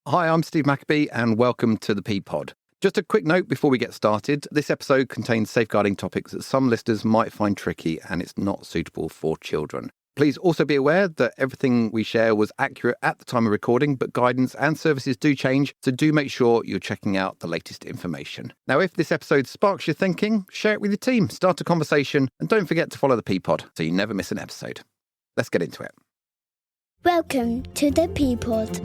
Hi, I'm Steve Maccabee and welcome to the P-Pod. Just a quick note before we get started. This episode contains safeguarding topics that some listeners might find tricky and it's not suitable for children. Please also be aware that everything we share was accurate at the time of recording, but guidance and services do change, so do make sure you're checking out the latest information. Now, if this episode sparks your thinking, share it with your team, start a conversation, and don't forget to follow the P-Pod so you never miss an episode. Let's get into it. Welcome to the P-Pod.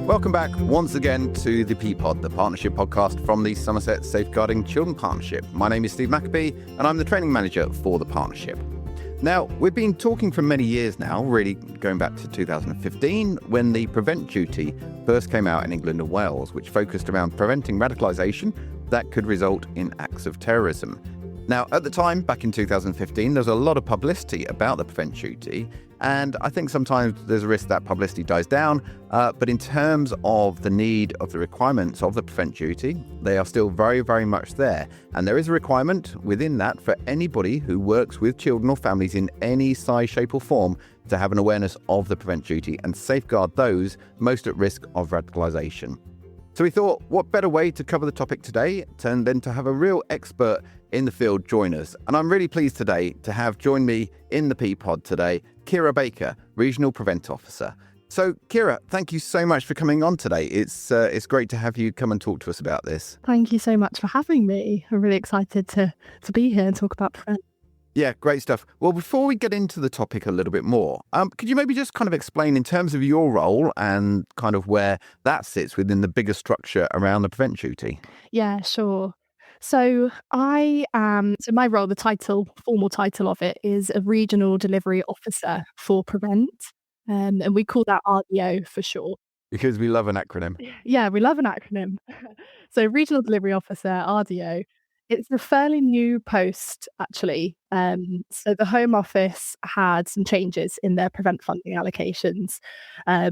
Welcome back once again to the P-Pod, the partnership podcast from the Somerset Safeguarding Children Partnership. My name is Steve Maccabee and I'm the training manager for the partnership. Now, we've been talking for many years now, really going back to 2015, when the Prevent Duty first came out in England and Wales, which focused around preventing radicalisation that could result in acts of terrorism. Now, at the time, back in 2015, there was a lot of publicity about the Prevent Duty, and I think sometimes there's a risk that publicity dies down, but in terms of the need of the requirements of the Prevent Duty, they are still very, very much there. And there is a requirement within that for anybody who works with children or families in any size, shape or form to have an awareness of the Prevent Duty and safeguard those most at risk of radicalisation. So we thought, what better way to cover the topic today than to have a real expert in the field join us. And I'm really pleased today to have join me in the P-Pod today, Kira Baker, Regional Prevent Officer. So Kira, thank you so much for coming on today. It's great to have you come and talk to us about this. Thank you so much for having me. I'm really excited to be here and talk about Prevent. Yeah, great stuff. Well, before we get into the topic a little bit more, could you maybe just kind of explain in terms of your role and kind of where that sits within the bigger structure around the Prevent Duty? Yeah, sure. So my role, the formal title of it is a Regional Delivery Officer for Prevent. And we call that RDO for short. Because we love an acronym. Yeah, we love an acronym. So Regional Delivery Officer, RDO. It's a fairly new post, actually. So the Home Office had some changes in their Prevent funding allocations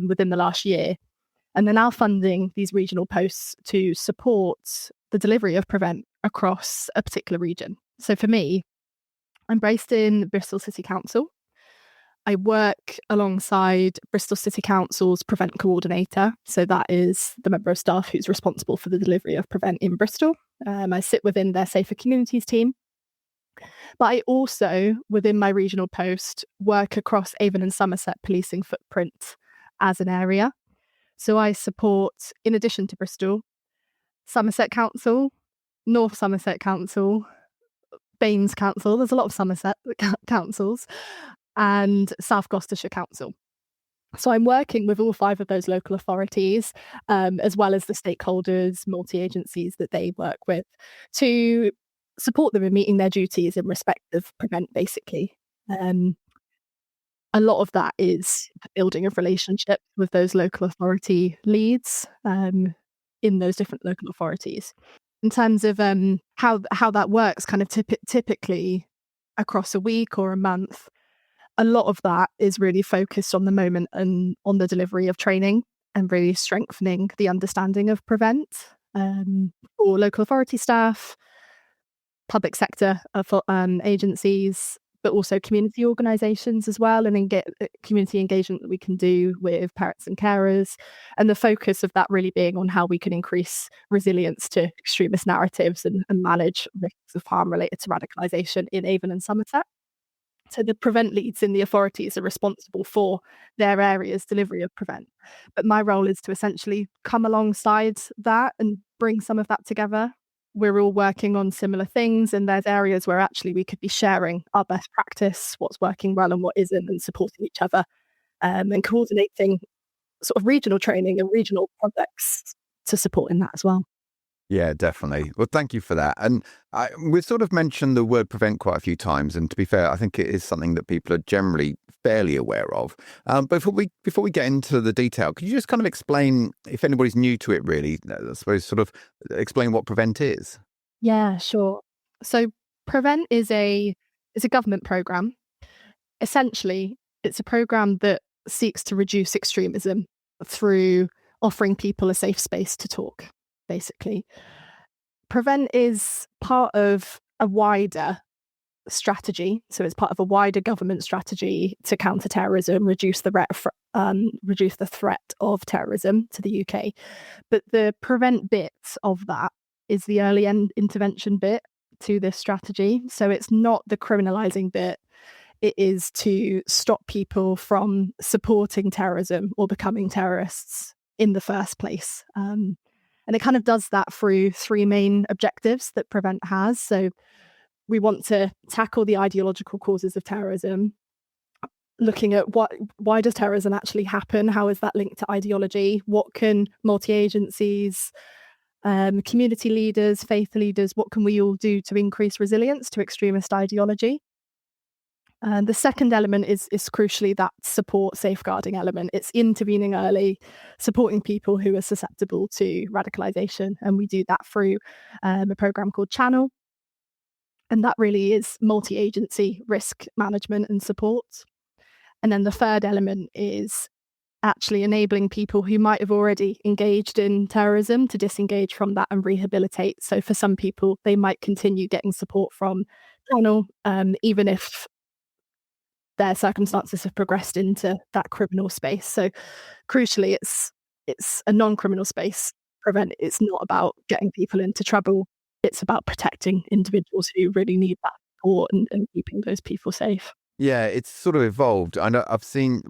within the last year. And they're now funding these regional posts to support the delivery of Prevent across a particular region. So for me, I'm based in Bristol City Council. I work alongside Bristol City Council's Prevent Coordinator. So that is the member of staff who's responsible for the delivery of Prevent in Bristol. I sit within their Safer Communities team. But I also, within my regional post, work across Avon and Somerset policing footprint as an area. So I support, in addition to Bristol, Somerset Council, North Somerset Council, Baines Council, there's a lot of Somerset councils, and South Gloucestershire Council. So I'm working with all 5 of those local authorities, as well as the stakeholders, multi-agencies that they work with, to support them in meeting their duties in respect of Prevent, basically. A lot of that is building a relationship with those local authority leads in those different local authorities. In terms of how that works kind of typically across a week or a month, a lot of that is really focused on the moment and on the delivery of training and really strengthening the understanding of Prevent for local authority staff, public sector agencies, but also community organisations as well, and community engagement that we can do with parents and carers. And the focus of that really being on how we can increase resilience to extremist narratives and manage risks of harm related to radicalisation in Avon and Somerset. So the Prevent leads in the authorities are responsible for their area's delivery of Prevent. But my role is to essentially come alongside that and bring some of that together. We're all working on similar things, and there's areas where actually we could be sharing our best practice, what's working well and what isn't, and supporting each other and coordinating sort of regional training and regional projects to support in that as well. Yeah, definitely. Well, thank you for that. And we've sort of mentioned the word prevent quite a few times. And to be fair, I think it is something that people are generally fairly aware of. But before we get into the detail, could you just kind of explain, if anybody's new to it really, I suppose sort of explain what prevent is? Yeah, sure. So Prevent is a government programme. Essentially, it's a programme that seeks to reduce extremism through offering people a safe space to talk, basically. Prevent is part of a wider strategy. So it's part of a wider government strategy to counter terrorism, reduce the threat of terrorism to the UK. But the prevent bit of that is the early intervention bit to this strategy. So it's not the criminalising bit. It is to stop people from supporting terrorism or becoming terrorists in the first place. And it kind of does that through three main objectives that Prevent has. So we want to tackle the ideological causes of terrorism, looking at why does terrorism actually happen? How is that linked to ideology? What can multi-agencies, community leaders, faith leaders, what can we all do to increase resilience to extremist ideology? And the second element is crucially that support safeguarding element. It's intervening early, supporting people who are susceptible to radicalisation. And we do that through a programme called Channel. And that really is multi-agency risk management and support. And then the third element is actually enabling people who might have already engaged in terrorism to disengage from that and rehabilitate. So for some people, they might continue getting support from Channel, even if their circumstances have progressed into that criminal space. So crucially, it's a non-criminal space. Prevent, it's not about getting people into trouble. It's about protecting individuals who really need that support and keeping those people safe. Yeah, it's sort of evolved. I know I've seen,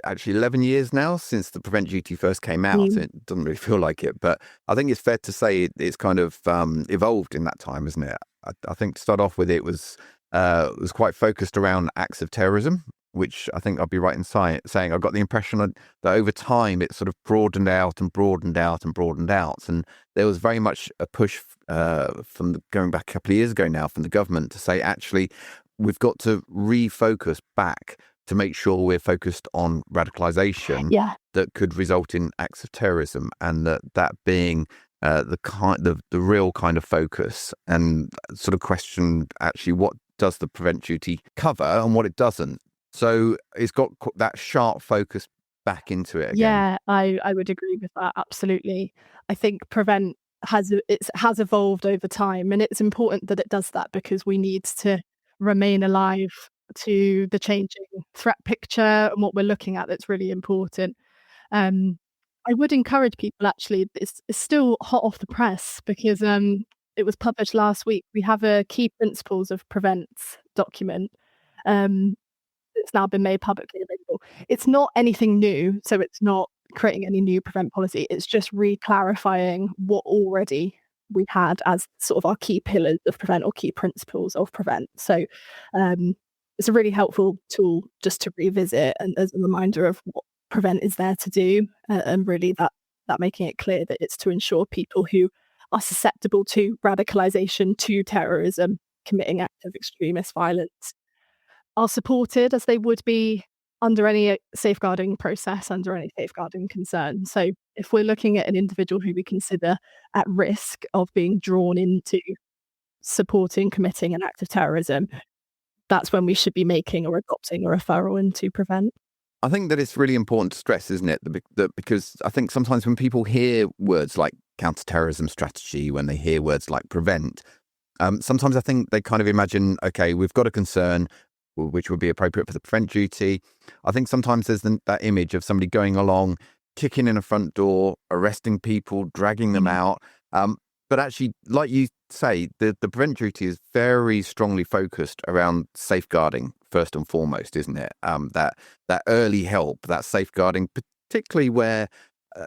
actually 11 years now since the Prevent duty first came out. It doesn't really feel like it, but I think it's fair to say it's kind of evolved in that time, isn't it? I think to start off with, it was quite focused around acts of terrorism, which I think I'll be right in saying I got the impression that over time it sort of broadened out and broadened out and broadened out. And there was very much a push going back a couple of years ago now from the government to say, actually, we've got to refocus back to make sure we're focused on radicalisation that could result in acts of terrorism, and that being the real kind of focus, and sort of question actually what does the Prevent duty cover and what it doesn't. So it's got that sharp focus back into it again. Yeah, I would agree with that, absolutely. I think Prevent has evolved over time, and it's important that it does that because we need to remain alive to the changing threat picture and what we're looking at. That's really important. I would encourage people, actually, it's still hot off the press because it was published last week. We have a key principles of Prevent document. It's now been made publicly available. It's not anything new, so it's not creating any new Prevent policy. It's just re-clarifying what already we had as sort of our key pillars of Prevent or key principles of Prevent. So it's a really helpful tool just to revisit and as a reminder of what Prevent is there to do, and really that making it clear that it's to ensure people who are susceptible to radicalisation, to terrorism, committing acts of extremist violence, are supported as they would be under any safeguarding process, under any safeguarding concern. So if we're looking at an individual who we consider at risk of being drawn into supporting, committing an act of terrorism, that's when we should be making or adopting a referral into Prevent. I think that it's really important to stress, isn't it? That because I think sometimes when people hear words like counter-terrorism strategy, when they hear words like Prevent, sometimes I think they kind of imagine, okay, we've got a concern, which would be appropriate for the Prevent duty. I think sometimes there's that image of somebody going along, kicking in a front door, arresting people, dragging them out. But actually, like you say, the Prevent duty is very strongly focused around safeguarding first and foremost, isn't it? That early help, that safeguarding, particularly where,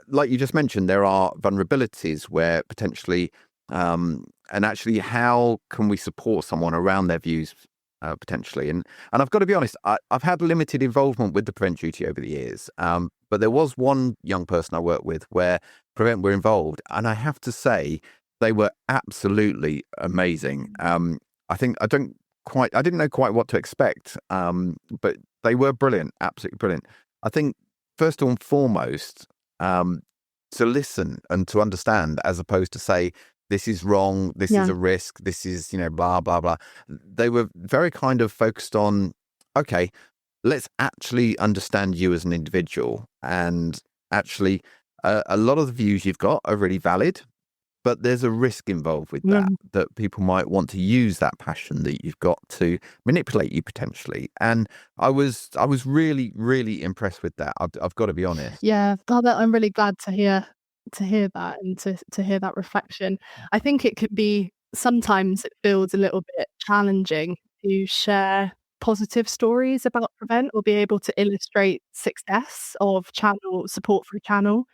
like you just mentioned, there are vulnerabilities where potentially, and actually, how can we support someone around their views? Potentially. And I've got to be honest, I've had limited involvement with the Prevent duty over the years. But there was one young person I worked with where Prevent were involved. And I have to say, they were absolutely amazing. I didn't know quite what to expect. But they were brilliant, absolutely brilliant. I think first and foremost, to listen and to understand, as opposed to say, this is wrong, this is a risk, this is, blah, blah, blah. They were very kind of focused on, okay, let's actually understand you as an individual. And actually, a lot of the views you've got are really valid, but there's a risk involved with Mm. that people might want to use that passion that you've got to manipulate you potentially. And I was really, really impressed with that. I've got to be honest. Yeah, I'm really glad to hear that and to hear that reflection. I think it could be sometimes it feels a little bit challenging to share positive stories about Prevent or be able to illustrate success of channel support for a channel.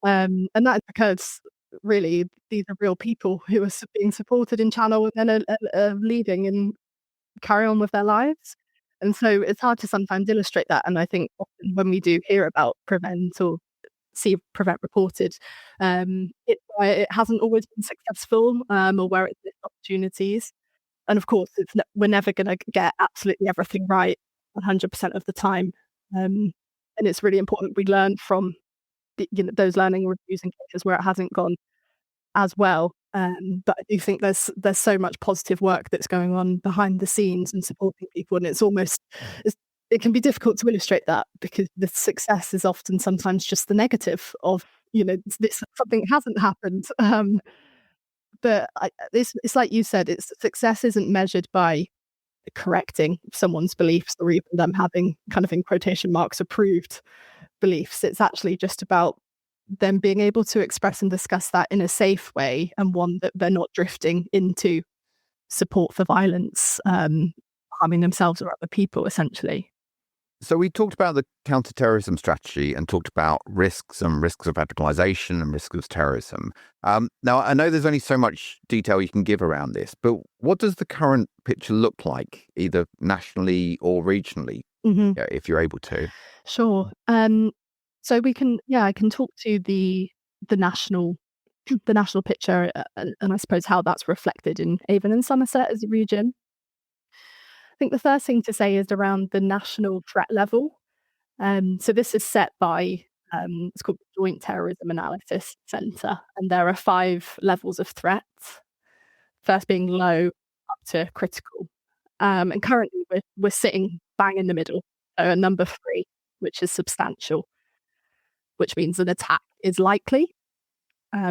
And that is because really these are real people who are being supported in channel and then are leading and carry on with their lives. And so it's hard to sometimes illustrate that. And I think often when we do hear about Prevent or see Prevent reported, it's why it hasn't always been successful, or where it's missed opportunities. And of course, we're never going to get absolutely everything right 100% of the time. And it's really important we learn from those learning reviews in cases where it hasn't gone as well. But I do think there's so much positive work that's going on behind the scenes and supporting people, and it can be difficult to illustrate that because the success is often sometimes just the negative of this something hasn't happened. But it's like you said, success isn't measured by correcting someone's beliefs or even them having kind of in quotation marks approved beliefs. It's actually just about them being able to express and discuss that in a safe way and one that they're not drifting into support for violence, harming themselves or other people, essentially. So we talked about the counter-terrorism strategy and talked about risks of radicalisation and risks of terrorism. Now, I know there's only so much detail you can give around this, but what does the current picture look like, either nationally or regionally, if you're able to? Sure. So I can talk to the national picture, and I suppose how that's reflected in Avon and Somerset as a region. I think the first thing to say is around the national threat level. So this is set by it's called the Joint Terrorism Analysis Centre, and there are 5 levels of threat. First being low, up to critical, and currently we're sitting bang in the middle, so number 3, which is substantial, which means an attack is likely.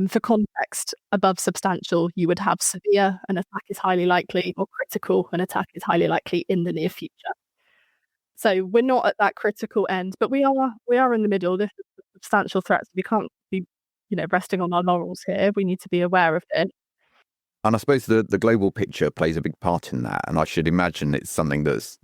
For context, above substantial, you would have severe, an attack is highly likely, or critical, an attack is highly likely in the near future. So we're not at that critical end, but we are in the middle. This is a substantial threat, so we can't be, resting on our laurels here. We need to be aware of it. And I suppose the global picture plays a big part in that. And I should imagine it's something that's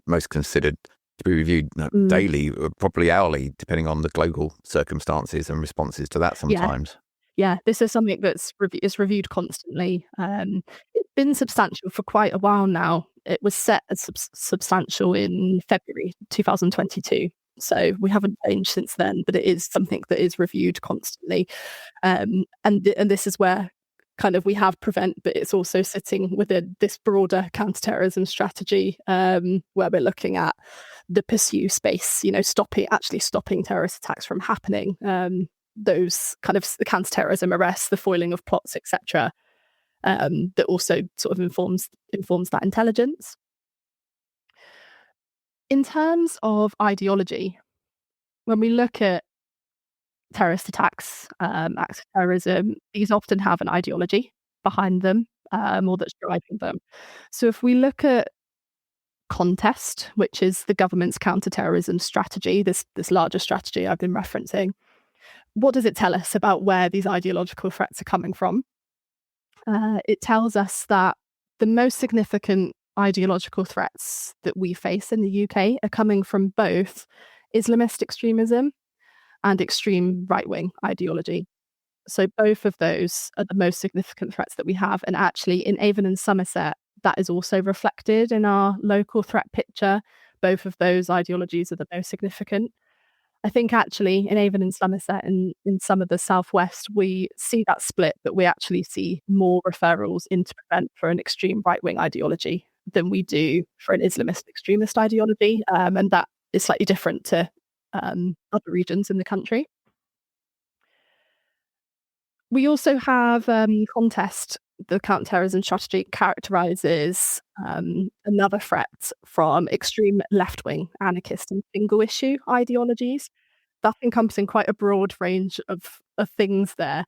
most considered to be reviewed daily, or probably hourly, depending on the global circumstances and responses to that sometimes. Yeah, this is something that's reviewed constantly. It's been substantial for quite a while now. It was set as substantial in February 2022. So we haven't changed since then, but it is something that is reviewed constantly. And this is where kind of we have Prevent, but it's also sitting within this broader counter-terrorism strategy, where we're looking at the pursue space, stopping terrorist attacks from happening. Those kind of the counter-terrorism arrests, the foiling of plots, etc. That also sort of informs that intelligence. In terms of ideology, when we look at terrorist attacks, acts of terrorism, these often have an ideology behind them, or that's driving them. So if we look at Contest, which is the government's counter-terrorism strategy, this larger strategy I've been referencing, what does it tell us about where these ideological threats are coming from? It tells us that the most significant ideological threats that we face in the UK are coming from both Islamist extremism and extreme right-wing ideology. So both of those are the most significant threats that we have. And actually in Avon and Somerset, that is also reflected in our local threat picture. Both of those ideologies are the most significant. I think actually in Avon and Somerset and in some of the southwest, we see that split, but we actually see more referrals into Prevent for an extreme right-wing ideology than we do for an Islamist extremist ideology. And that is slightly different to other regions in the country. We also have Contest. The counter-terrorism strategy characterises another threat from extreme left-wing anarchist and single-issue ideologies. That's encompassing quite a broad range of of things there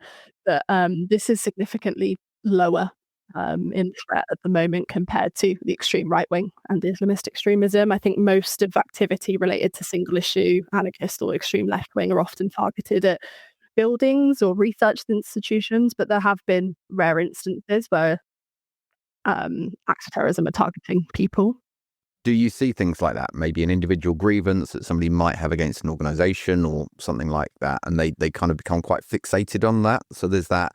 that this is significantly lower in threat at the moment compared to the extreme right wing and Islamist extremism. I think most of activity related to single issue, anarchist, or extreme left wing are often targeted at buildings or research institutions, but there have been rare instances where acts of terrorism are targeting people. Do you see things like that? Maybe an individual grievance that somebody might have against an organisation or something like that, and they kind of become quite fixated on that. So there's that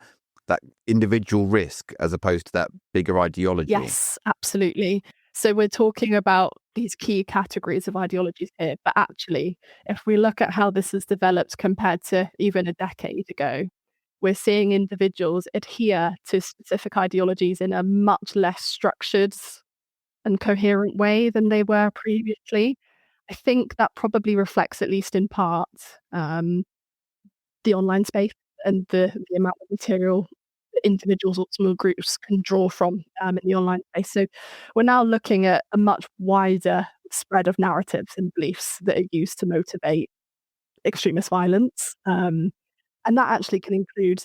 individual risk as opposed to that bigger ideology. Yes, absolutely. So we're talking about these key categories of ideologies here, but actually, if we look at how this has developed compared to even a decade ago, we're seeing individuals adhere to specific ideologies in a much less structured and coherent way than they were previously. I think that probably reflects, at least in part, the online space and the amount of material that individuals or small groups can draw from in the online space. So we're now looking at a much wider spread of narratives and beliefs that are used to motivate extremist violence. And that actually can include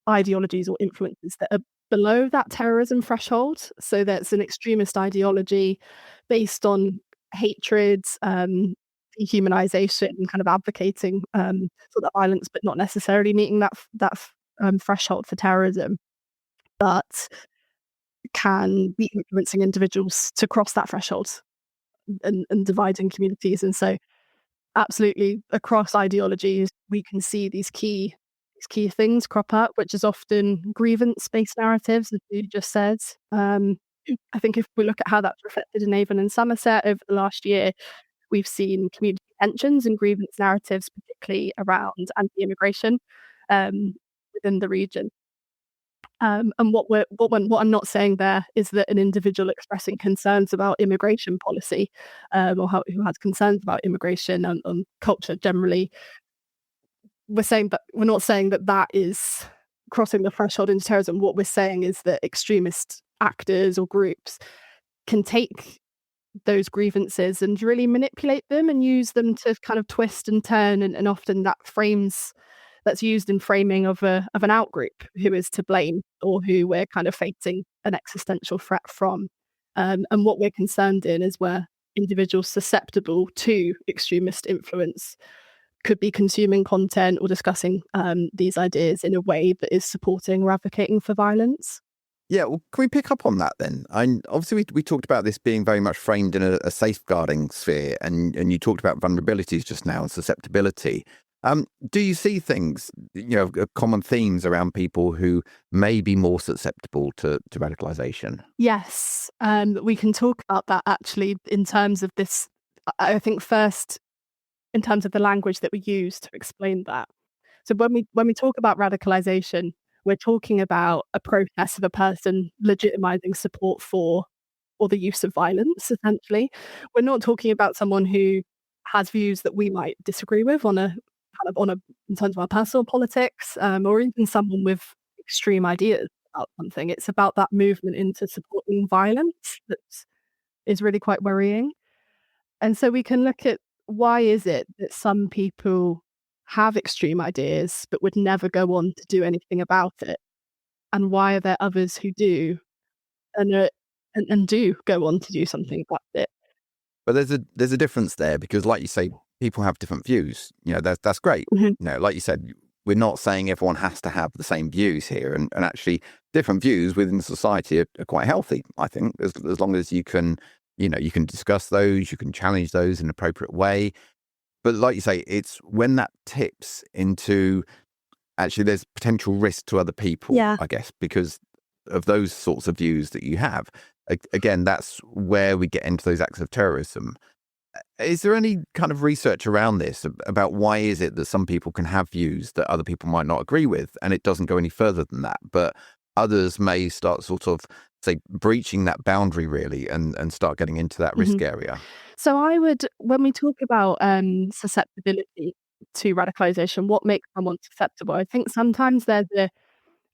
ideologies or influences that are below that terrorism threshold. So that's an extremist ideology based on hatred, dehumanization, kind of advocating sort of violence, but not necessarily meeting that threshold for terrorism, but can be influencing individuals to cross that threshold and dividing communities. And so, absolutely, across ideologies, we can see these key things crop up, which is often grievance-based narratives, as you just said. I think if we look at how that's reflected in Avon and Somerset over the last year, we've seen community tensions and grievance narratives, particularly around anti-immigration within the region. And what I'm not saying there is that an individual expressing concerns about immigration policy, or who has concerns about immigration and culture generally, we're not saying that is crossing the threshold into terrorism. What we're saying is that extremist actors or groups can take those grievances and really manipulate them and use them to kind of twist and turn, and often that's used in framing of an outgroup who is to blame or who we're kind of facing an existential threat from. And what we're concerned in is where individuals susceptible to extremist influence could be consuming content or discussing these ideas in a way that is supporting or advocating for violence. Yeah, well, can we pick up on that then? Obviously, we talked about this being very much framed in a safeguarding sphere, and you talked about vulnerabilities just now and susceptibility. Do you see things, common themes around people who may be more susceptible to radicalisation? Yes, we can talk about that actually in terms of this. I think first, in terms of the language that we use to explain that. So when we talk about radicalisation, we're talking about a process of a person legitimizing support for or the use of violence, essentially. We're not talking about someone who has views that we might disagree with in terms of our personal politics, or even someone with extreme ideas about something. It's about that movement into supporting violence that is really quite worrying. And so we can look at, why is it that some people have extreme ideas but would never go on to do anything about it? And why are there others who do and do go on to do something about it? But there's a difference there, because, like you say, people have different views. That's great. Mm-hmm. Like you said, we're not saying everyone has to have the same views here, and actually different views within society are quite healthy, I think, as long as you can discuss those, you can challenge those in an appropriate way. But like you say, it's when that tips into actually there's potential risk to other people, Yeah. I guess, because of those sorts of views that you have. Again, that's where we get into those acts of terrorism. Is there any kind of research around this about why is it that some people can have views that other people might not agree with, and it doesn't go any further than that, but others may start sort of, say, breaching that boundary really and start getting into that risk area? So when we talk about susceptibility to radicalisation, what makes someone susceptible? I think sometimes there's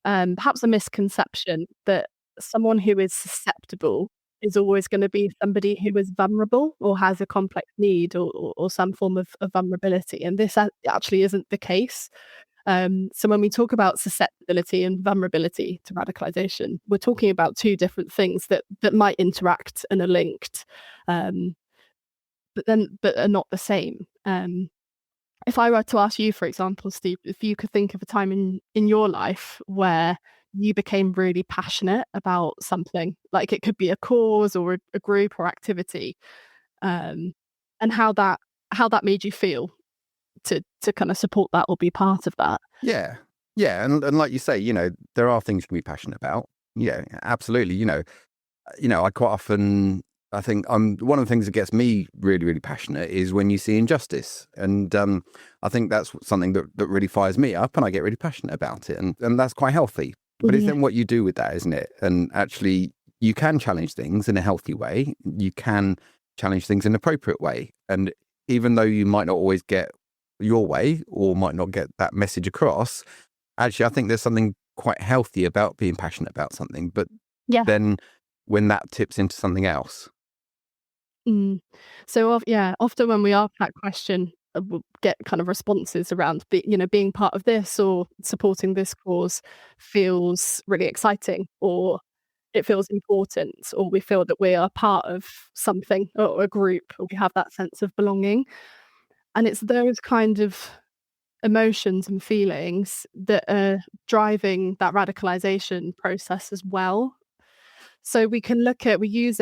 perhaps a misconception that someone who is susceptible is always going to be somebody who is vulnerable or has a complex need or some form of vulnerability. And this actually isn't the case. So when we talk about susceptibility and vulnerability to radicalisation, we're talking about two different things that might interact and are linked, but are not the same. If I were to ask you, for example, Steve, if you could think of a time in your life where you became really passionate about something, like it could be a cause or a group or activity, um, and how that made you feel to kind of support that or be part of that. Yeah. Yeah. And like you say, there are things you can be passionate about. Yeah, absolutely. I quite often, I think one of the things that gets me really, really passionate is when you see injustice. And I think that's something that really fires me up, and I get really passionate about it. And that's quite healthy. But it's Yeah. then what you do with that, isn't it? And actually, you can challenge things in a healthy way. You can challenge things in an appropriate way. And even though you might not always get your way or might not get that message across, actually, I think there's something quite healthy about being passionate about something. But Yeah. then when that tips into something else. Mm. So, often when we ask that question, we'll get kind of responses around, being part of this or supporting this cause feels really exciting, or it feels important, or we feel that we are part of something or a group, or we have that sense of belonging. And it's those kind of emotions and feelings that are driving that radicalization process as well. So we use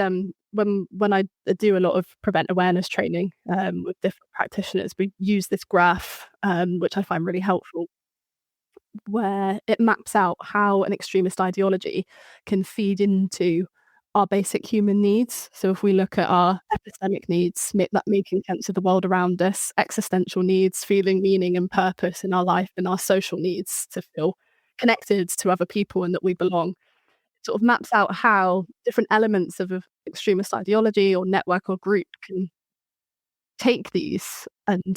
when I do a lot of prevent awareness training with different practitioners, we use this graph, which I find really helpful, where it maps out how an extremist ideology can feed into our basic human needs. So if we look at our epistemic needs, making sense of the world around us, existential needs, feeling meaning and purpose in our life, and our social needs to feel connected to other people and that we belong, sort of maps out how different elements of a extremist ideology or network or group can take these and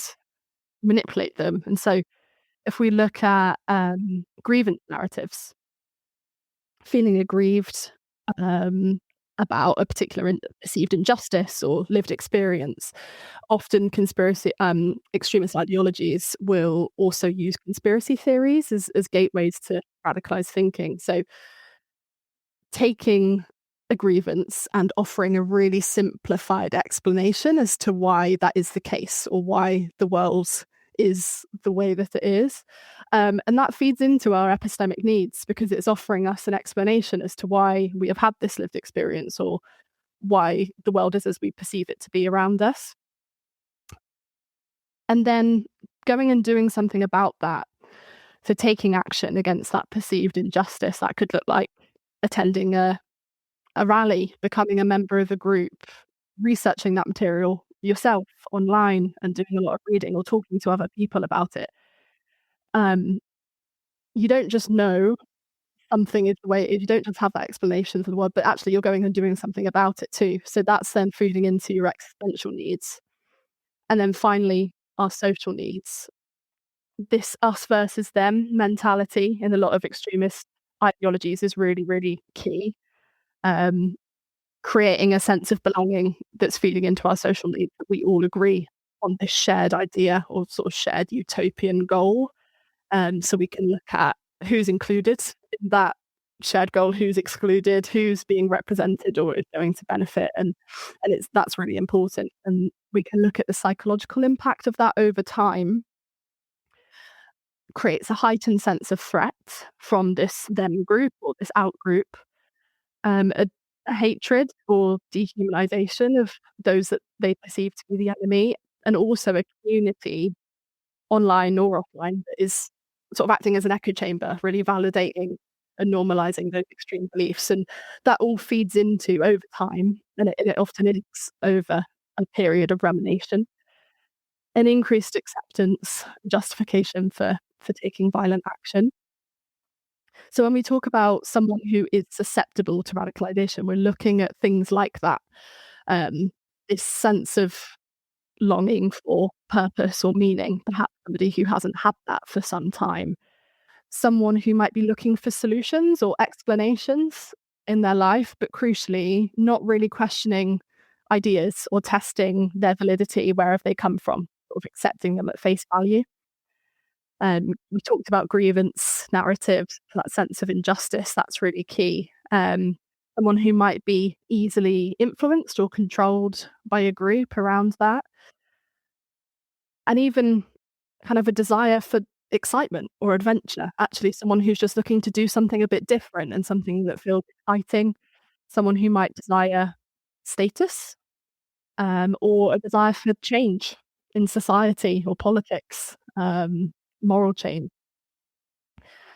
manipulate them. And so if we look at grievance narratives, feeling aggrieved about a particular perceived injustice or lived experience, often extremist ideologies will also use conspiracy theories as gateways to radicalized thinking. So taking a grievance and offering a really simplified explanation as to why that is the case, or why the world is the way that it is. And that feeds into our epistemic needs, because it's offering us an explanation as to why we have had this lived experience, or why the world is as we perceive it to be around us. And then going and doing something about that. So taking action against that perceived injustice, that could look like attending a rally, becoming a member of a group, researching that material yourself online and doing a lot of reading or talking to other people about it. Um, you don't just know something is the way it is, you don't just have that explanation for the world, but actually you're going and doing something about it too. So that's then feeding into your existential needs. And then finally, our social needs. This us versus them mentality in a lot of extremist ideologies is really, really key. Um, Creating a sense of belonging that's feeding into our social needs, that we all agree on this shared idea or sort of shared utopian goal. So we can look at who's included in that shared goal, who's excluded, who's being represented or is going to benefit, and that's really important. And we can look at the psychological impact of that over time. Creates a heightened sense of threat from this them group or this out group, a hatred or dehumanization of those that they perceive to be the enemy, and also a community, online or offline, that is sort of acting as an echo chamber, really validating and normalizing those extreme beliefs. And that all feeds into, over time, and it often is over a period of rumination, an increased acceptance, justification for taking violent action. So when we talk about someone who is susceptible to radicalization, we're looking at things like that. This sense of longing for purpose or meaning, perhaps somebody who hasn't had that for some time. Someone who might be looking for solutions or explanations in their life, but crucially, not really questioning ideas or testing their validity wherever they come from, sort of accepting them at face value. We talked about grievance narratives, that sense of injustice, that's really key. Someone who might be easily influenced or controlled by a group around that, and even kind of a desire for excitement or adventure. Actually, someone who's just looking to do something a bit different and something that feels exciting. Someone who might desire status, or a desire for change in society or politics, moral change.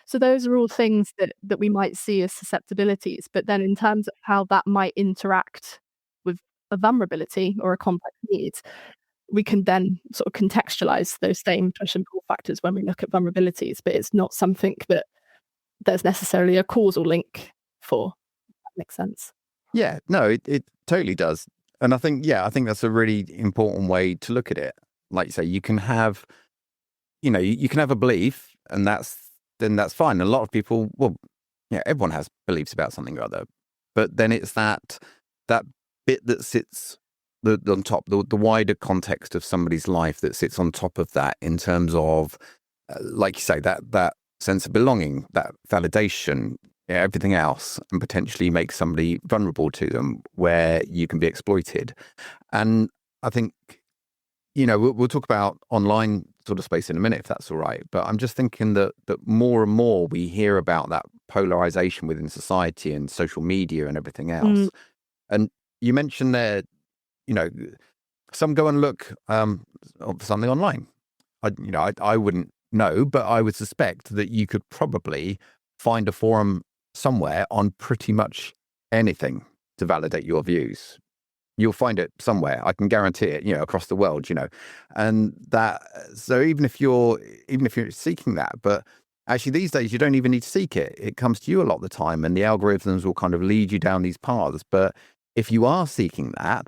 So those are all things that we might see as susceptibilities. But then in terms of how that might interact with a vulnerability or a complex need, we can then sort of contextualize those same push and pull factors when we look at vulnerabilities, but it's not something that there's necessarily a causal link for. If that makes sense. Yeah, no, it totally does. And I think that's a really important way to look at it. Like you say, you can have, you can have a belief, and that's fine. A lot of people, everyone has beliefs about something or other, but then it's that bit that sits on top, the wider context of somebody's life that sits on top of that, in terms of, like you say, that sense of belonging, that validation, everything else, and potentially make somebody vulnerable to them, where you can be exploited. And I think, we'll talk about online sort of space in a minute, if that's all right. But I'm just thinking that more and more we hear about that polarization within society and social media and everything else. And you mentioned there, some go and look for something online. I wouldn't know, but I would suspect that you could probably find a forum somewhere on pretty much anything to validate your views. You'll find it somewhere. I can guarantee it, across the world, and that, so even if you're seeking that, but actually these days you don't even need to seek it. It comes to you a lot of the time, and the algorithms will kind of lead you down these paths. But if you are seeking that,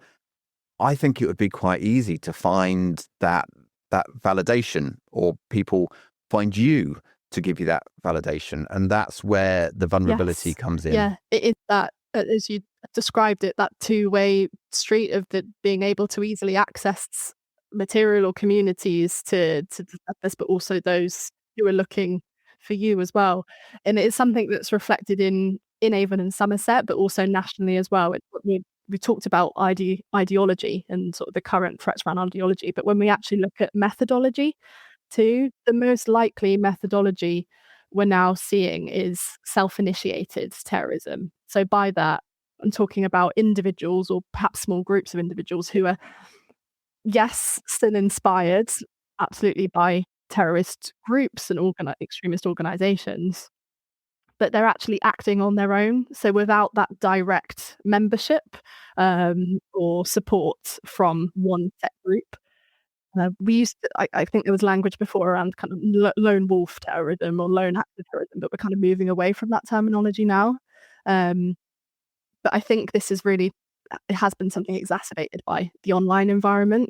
I think it would be quite easy to find that validation, or people find you to give you that validation. And that's where the vulnerability comes in. Yeah, it is that, as you described it, that two-way street of being able to easily access material or communities to this, but also those who are looking for you as well. And it is something that's reflected in Avon and Somerset, but also nationally as well. We talked about ideology and sort of the current threats around ideology, but when we actually look at methodology too, the most likely methodology we're now seeing is self-initiated terrorism. So by that, I'm talking about individuals, or perhaps small groups of individuals, who are, yes, still inspired absolutely by terrorist groups and extremist organizations, but they're actually acting on their own. So without that direct membership or support from one set group. We used to, I think there was language before around kind of lone wolf terrorism or lone actor terrorism, but we're kind of moving away from that terminology now. But I think this is really, it has been something exacerbated by the online environment,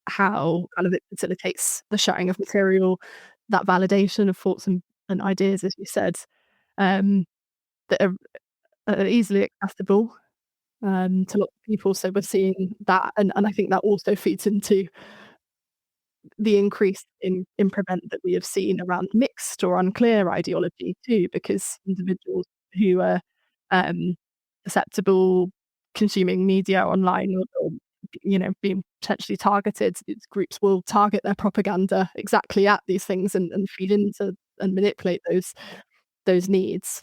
how kind of it facilitates the sharing of material, that validation of thoughts and ideas, as you said, that are easily accessible to lots of people. So we're seeing that, and I think that also feeds into the increase in prevent that we have seen around mixed or unclear ideology too, because individuals who are susceptible, consuming media online, or being potentially targeted, these groups will target their propaganda exactly at these things and feed into and manipulate those needs,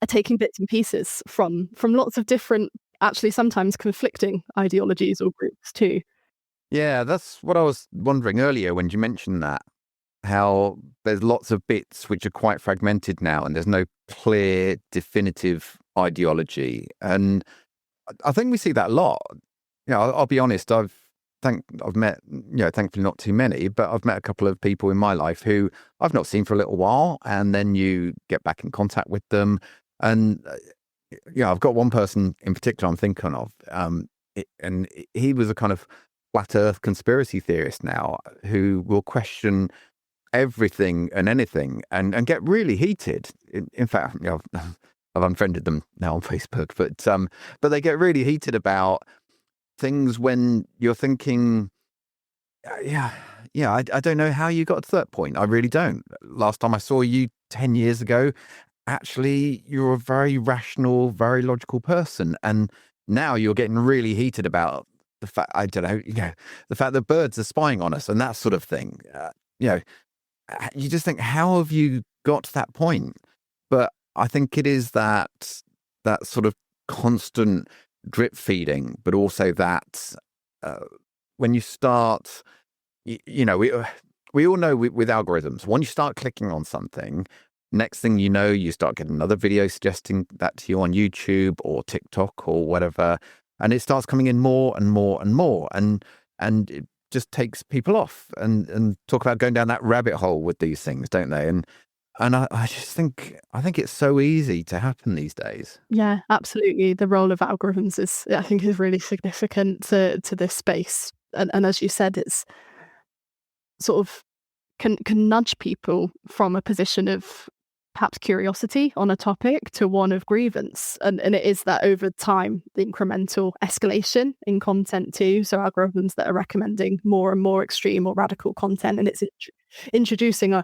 are taking bits and pieces from lots of different, actually sometimes conflicting ideologies or groups too. Yeah, that's what I was wondering earlier when you mentioned that, how there's lots of bits which are quite fragmented now, and there's no clear, definitive ideology. And I think we see that a lot. I'll be honest, I've met, thankfully not too many, but I've met a couple of people in my life who I've not seen for a little while, and then you get back in contact with them. And I've got one person in particular I'm thinking of, and he was a kind of flat earth conspiracy theorist now, who will question everything and anything and get really heated. In fact, I've unfriended them now on Facebook, but they get really heated about things when you're thinking, I don't know how you got to that point. I really don't. Last time I saw you 10 years ago, actually, you're a very rational, very logical person. And now you're getting really heated about the fact, I don't know, the fact that birds are spying on us and that sort of thing. You know, you just think, how have you got to that point? But I think it is that sort of constant drip feeding, but also that when you start, we all know with algorithms, when you start clicking on something, next thing you know, you start getting another video suggesting that to you on YouTube or TikTok or whatever, and it starts coming in more and more and more, and it just takes people off and talk about going down that rabbit hole with these things, don't they? And I just think it's so easy to happen these days. Yeah, absolutely. The role of algorithms I think, is really significant to this space. And as you said, it's sort of can nudge people from a position of perhaps curiosity on a topic to one of grievance. And it is that over time, the incremental escalation in content too. So algorithms that are recommending more and more extreme or radical content, and it's introducing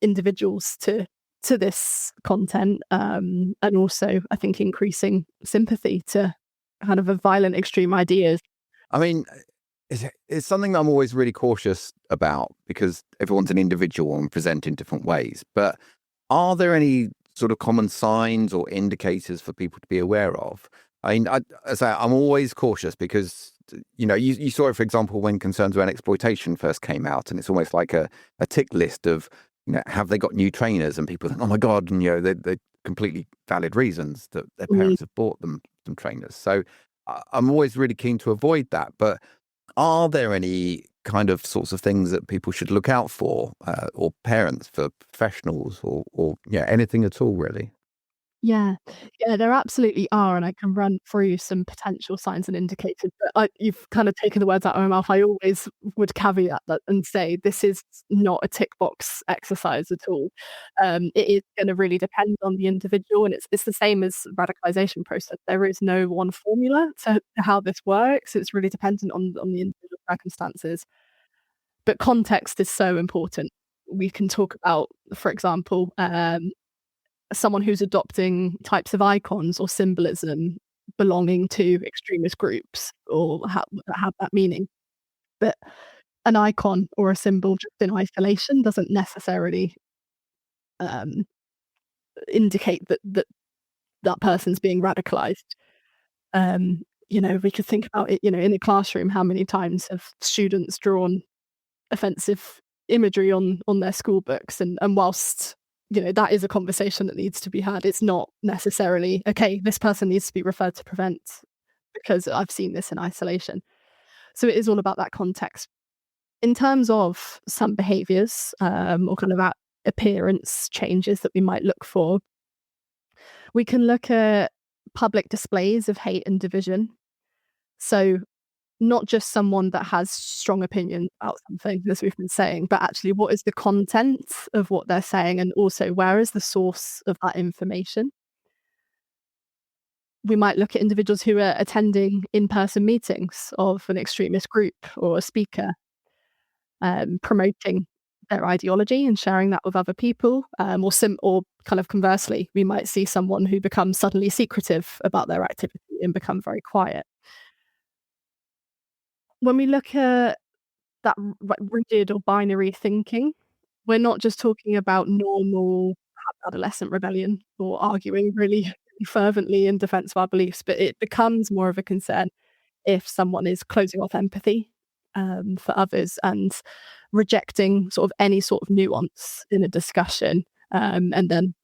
individuals to this content, and also I think increasing sympathy to kind of a violent extreme ideas. I mean, it's something that I'm always really cautious about because everyone's an individual and present in different ways. But are there any sort of common signs or indicators for people to be aware of? I mean, I'm always cautious because, you saw it, for example, when concerns around exploitation first came out, and it's almost like a tick list of, have they got new trainers? And people think, oh my God, and, they're completely valid reasons that their parents have bought them some trainers. So I'm always really keen to avoid that. But are there any kind of sorts of things that people should look out for, or parents, for professionals, or anything at all, really? Yeah, there absolutely are, and I can run through some potential signs and indicators. But you've kind of taken the words out of my mouth. I always would caveat that and say this is not a tick box exercise at all. It is going to really depend on the individual, and it's the same as radicalisation process. There is no one formula to how this works. It's really dependent on the individual circumstances. But context is so important. We can talk about, for example, someone who's adopting types of icons or symbolism belonging to extremist groups or have that meaning. But an icon or a symbol just in isolation doesn't necessarily indicate that person's being radicalized. We could think about it, in a classroom, how many times have students drawn offensive imagery on their school books, and whilst that is a conversation that needs to be had, it's not necessarily okay, this person needs to be referred to prevent because I've seen this in isolation. So it is all about that context. In terms of some behaviors, or kind of appearance changes that we might look for, we can look at public displays of hate and division. So not just someone that has strong opinions about something, as we've been saying, but actually what is the content of what they're saying, and also where is the source of that information. We might look at individuals who are attending in-person meetings of an extremist group or a speaker, promoting their ideology and sharing that with other people, or kind of conversely, we might see someone who becomes suddenly secretive about their activity and become very quiet. When we look at that rigid or binary thinking, we're not just talking about normal adolescent rebellion or arguing really fervently in defense of our beliefs, but it becomes more of a concern if someone is closing off empathy for others and rejecting sort of any sort of nuance in a discussion, and then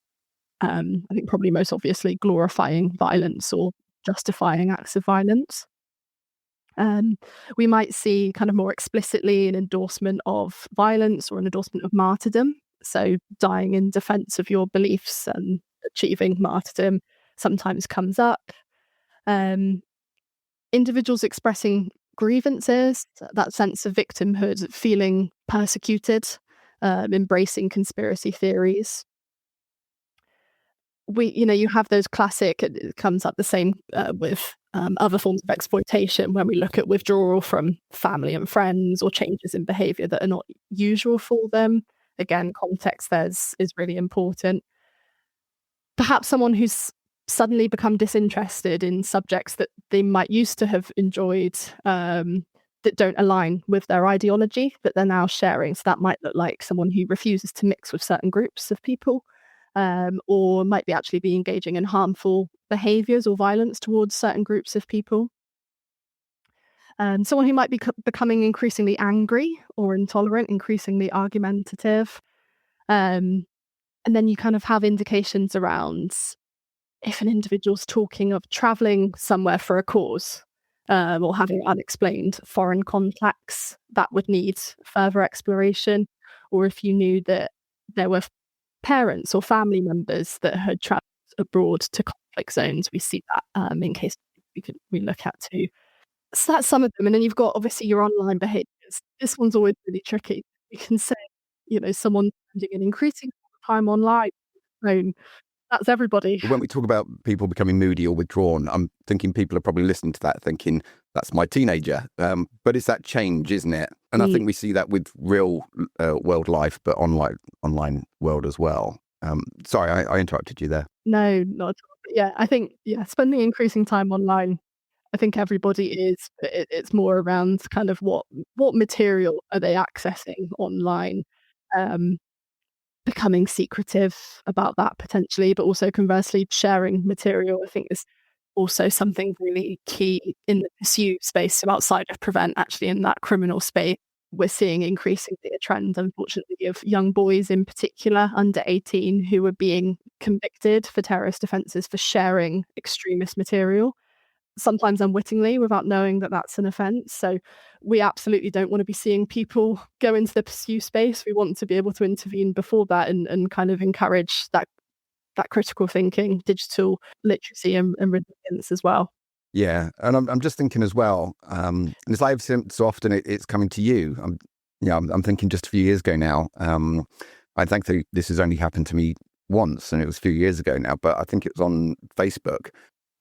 I think probably most obviously glorifying violence or justifying acts of violence. We might see kind of more explicitly an endorsement of violence or an endorsement of martyrdom. So dying in defense of your beliefs and achieving martyrdom sometimes comes up. Individuals expressing grievances, that sense of victimhood, feeling persecuted, embracing conspiracy theories. you have those classic, it comes up the same with other forms of exploitation when we look at withdrawal from family and friends or changes in behaviour that are not usual for them. Again, context there is really important. Perhaps someone who's suddenly become disinterested in subjects that they might used to have enjoyed, that don't align with their ideology, but they're now sharing. So that might look like someone who refuses to mix with certain groups of people, or might be actually be engaging in harmful behaviours or violence towards certain groups of people. Someone who might be becoming increasingly angry or intolerant, increasingly argumentative. And then you kind of have indications around if an individual's talking of travelling somewhere for a cause, or having unexplained foreign contacts that would need further exploration, or if you knew that there were parents or family members that had travelled abroad to conflict zones. We see that in cases we look at too. So that's some of them. And then you've got obviously your online behaviours. This one's always really tricky. You can say, someone spending an increasing time online, phone. That's everybody. When we talk about people becoming moody or withdrawn, I'm thinking people are probably listening to that thinking, that's my teenager. But it's that change, isn't it? And I think we see that with real world life, but online world as well. Sorry, I interrupted you there. No, not at all. But yeah, I think, spending increasing time online, I think everybody is. It's more around kind of what material are they accessing online, becoming secretive about that potentially, but also conversely sharing material, I think is also something really key in the pursue space. So outside of prevent, actually in that criminal space, we're seeing increasingly a trend, unfortunately, of young boys in particular, under 18, who are being convicted for terrorist offences for sharing extremist material, sometimes unwittingly, without knowing that that's an offence. So we absolutely don't want to be seeing people go into the pursue space. We want to be able to intervene before that and kind of encourage that critical thinking, digital literacy and resilience as well. Yeah, and I'm just thinking as well, and it's like so often it's coming to you. I'm thinking just a few years ago now. I think this has only happened to me once, and it was a few years ago now. But I think it was on Facebook.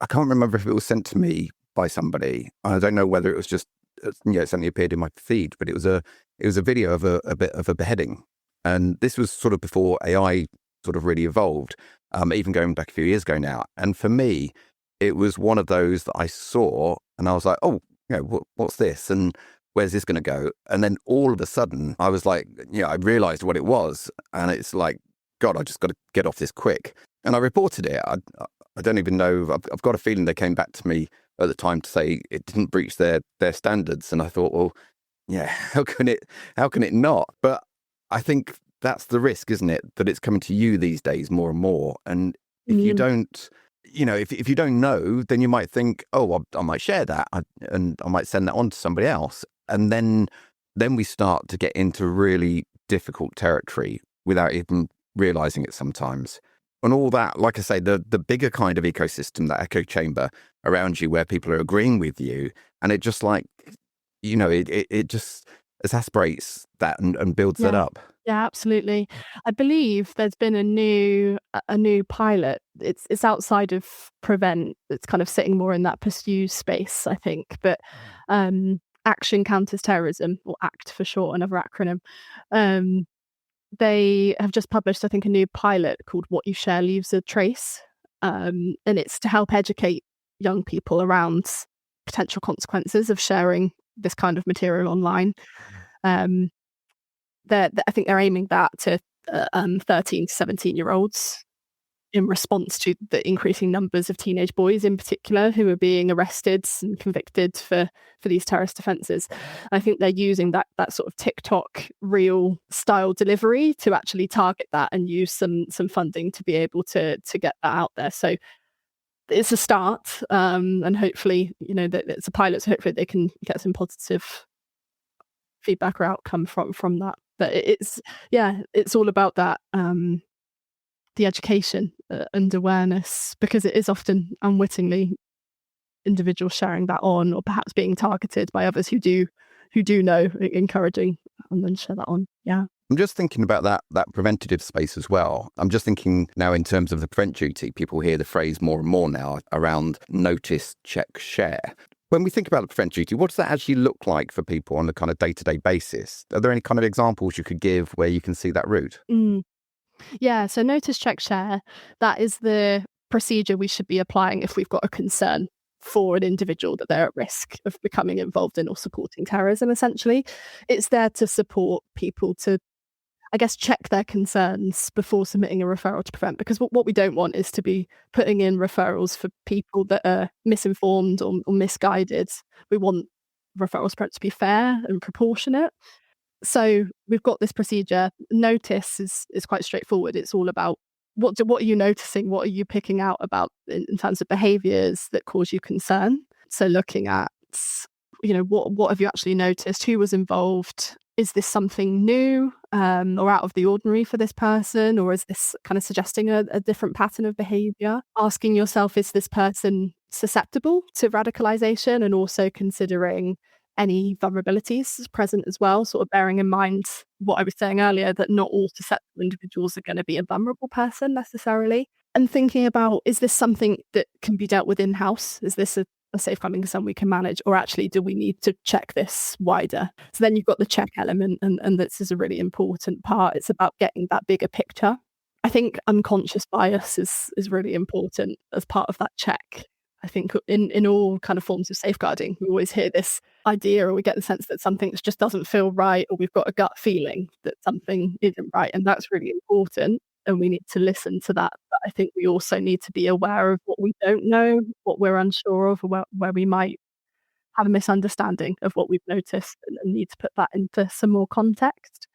I can't remember if it was sent to me by somebody. I don't know whether it was just it suddenly appeared in my feed, but it was a video of a bit of a beheading, and this was sort of before AI sort of really evolved. Even going back a few years ago now, and for me, it was one of those that I saw and I was like, oh, what's this? And where's this going to go? And then all of a sudden I was like, I realized what it was. And it's like, God, I just got to get off this quick. And I reported it. I don't even know. I've got a feeling they came back to me at the time to say it didn't breach their standards. And I thought, well, how can it not? But I think that's the risk, isn't it? That it's coming to you these days more and more. And if you don't, if you don't know, then you might think, oh, I might share that and I might send that on to somebody else. And then we start to get into really difficult territory without even realizing it sometimes. And all that, like I say, the bigger kind of ecosystem, that echo chamber around you where people are agreeing with you. And it just like, it just exasperates that and builds that up. Yeah, absolutely. I believe there's been a new pilot. It's outside of prevent. It's kind of sitting more in that pursue space, I think. But Action Counter-Terrorism, or ACT for short, another acronym. They have just published, I think, a new pilot called "What You Share Leaves a Trace," and it's to help educate young people around potential consequences of sharing this kind of material online. I think they're aiming that to 13 to 17-year-olds in response to the increasing numbers of teenage boys in particular who are being arrested and convicted for these terrorist offences. I think they're using that sort of TikTok reel style delivery to actually target that and use some funding to be able to get that out there. So it's a start, and hopefully, it's a pilot, so hopefully they can get some positive feedback or outcome from that. But it's all about that, the education and awareness, because it is often unwittingly individuals sharing that on, or perhaps being targeted by others who do know, encouraging and then share that on. Yeah. I'm just thinking about that preventative space as well. I'm just thinking now in terms of the prevent duty, people hear the phrase more and more now around notice, check, share. When we think about the prevent duty, what does that actually look like for people on a kind of day-to-day basis? Are there any kind of examples you could give where you can see that route? Yeah, so notice, check, share, that is the procedure we should be applying if we've got a concern for an individual that they're at risk of becoming involved in or supporting terrorism, essentially. It's there to support people to, I guess, check their concerns before submitting a referral to prevent, because what we don't want is to be putting in referrals for people that are misinformed or misguided. We want referrals to be fair and proportionate. So we've got this procedure. Notice is quite straightforward. It's all about what are you noticing? What are you picking out about in terms of behaviours that cause you concern? So looking at, what have you actually noticed? Who was involved? Is this something new or out of the ordinary for this person? Or is this kind of suggesting a different pattern of behaviour? Asking yourself, is this person susceptible to radicalisation? And also considering any vulnerabilities present as well, sort of bearing in mind what I was saying earlier, that not all susceptible individuals are going to be a vulnerable person necessarily. And thinking about, is this something that can be dealt with in-house? Is this a safeguarding concern we can manage? Or actually, do we need to check this wider? So then you've got the check element, and this is a really important part. It's about getting that bigger picture. I think unconscious bias is really important as part of that check. I think in all kind of forms of safeguarding, we always hear this idea, or we get the sense that something just doesn't feel right, or we've got a gut feeling that something isn't right. And that's really important, and we need to listen to that. But I think we also need to be aware of what we don't know, what we're unsure of, or where we might have a misunderstanding of what we've noticed, and need to put that into some more context.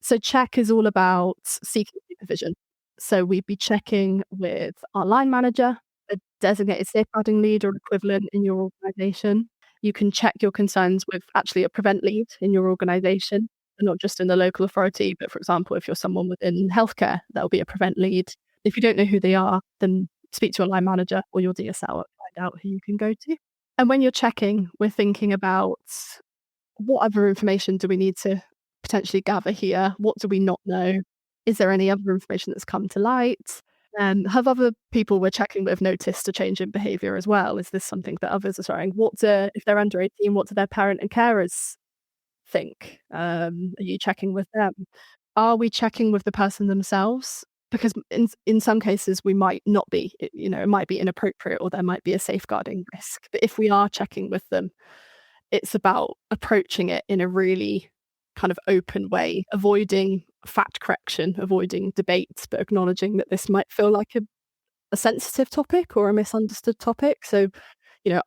So check is all about seeking supervision. So we'd be checking with our line manager, a designated safeguarding lead or equivalent in your organisation. You can check your concerns with actually a prevent lead in your organisation, and not just in the local authority, but for example, if you're someone within healthcare, there'll be a prevent lead. If you don't know who they are, then speak to your line manager or your DSL and find out who you can go to. And when you're checking, we're thinking about what other information do we need to potentially gather here? What do we not know? Is there any other information that's come to light? Have other people we're checking with noticed a change in behaviour as well? Is this something that others are showing? If they're under 18, what do their parent and carers think? Are you checking with them? Are we checking with the person themselves? Because in some cases we might not be, it might be inappropriate, or there might be a safeguarding risk. But if we are checking with them, it's about approaching it in a really kind of open way, avoiding fact correction, avoiding debates, but acknowledging that this might feel like a sensitive topic or a misunderstood topic. So,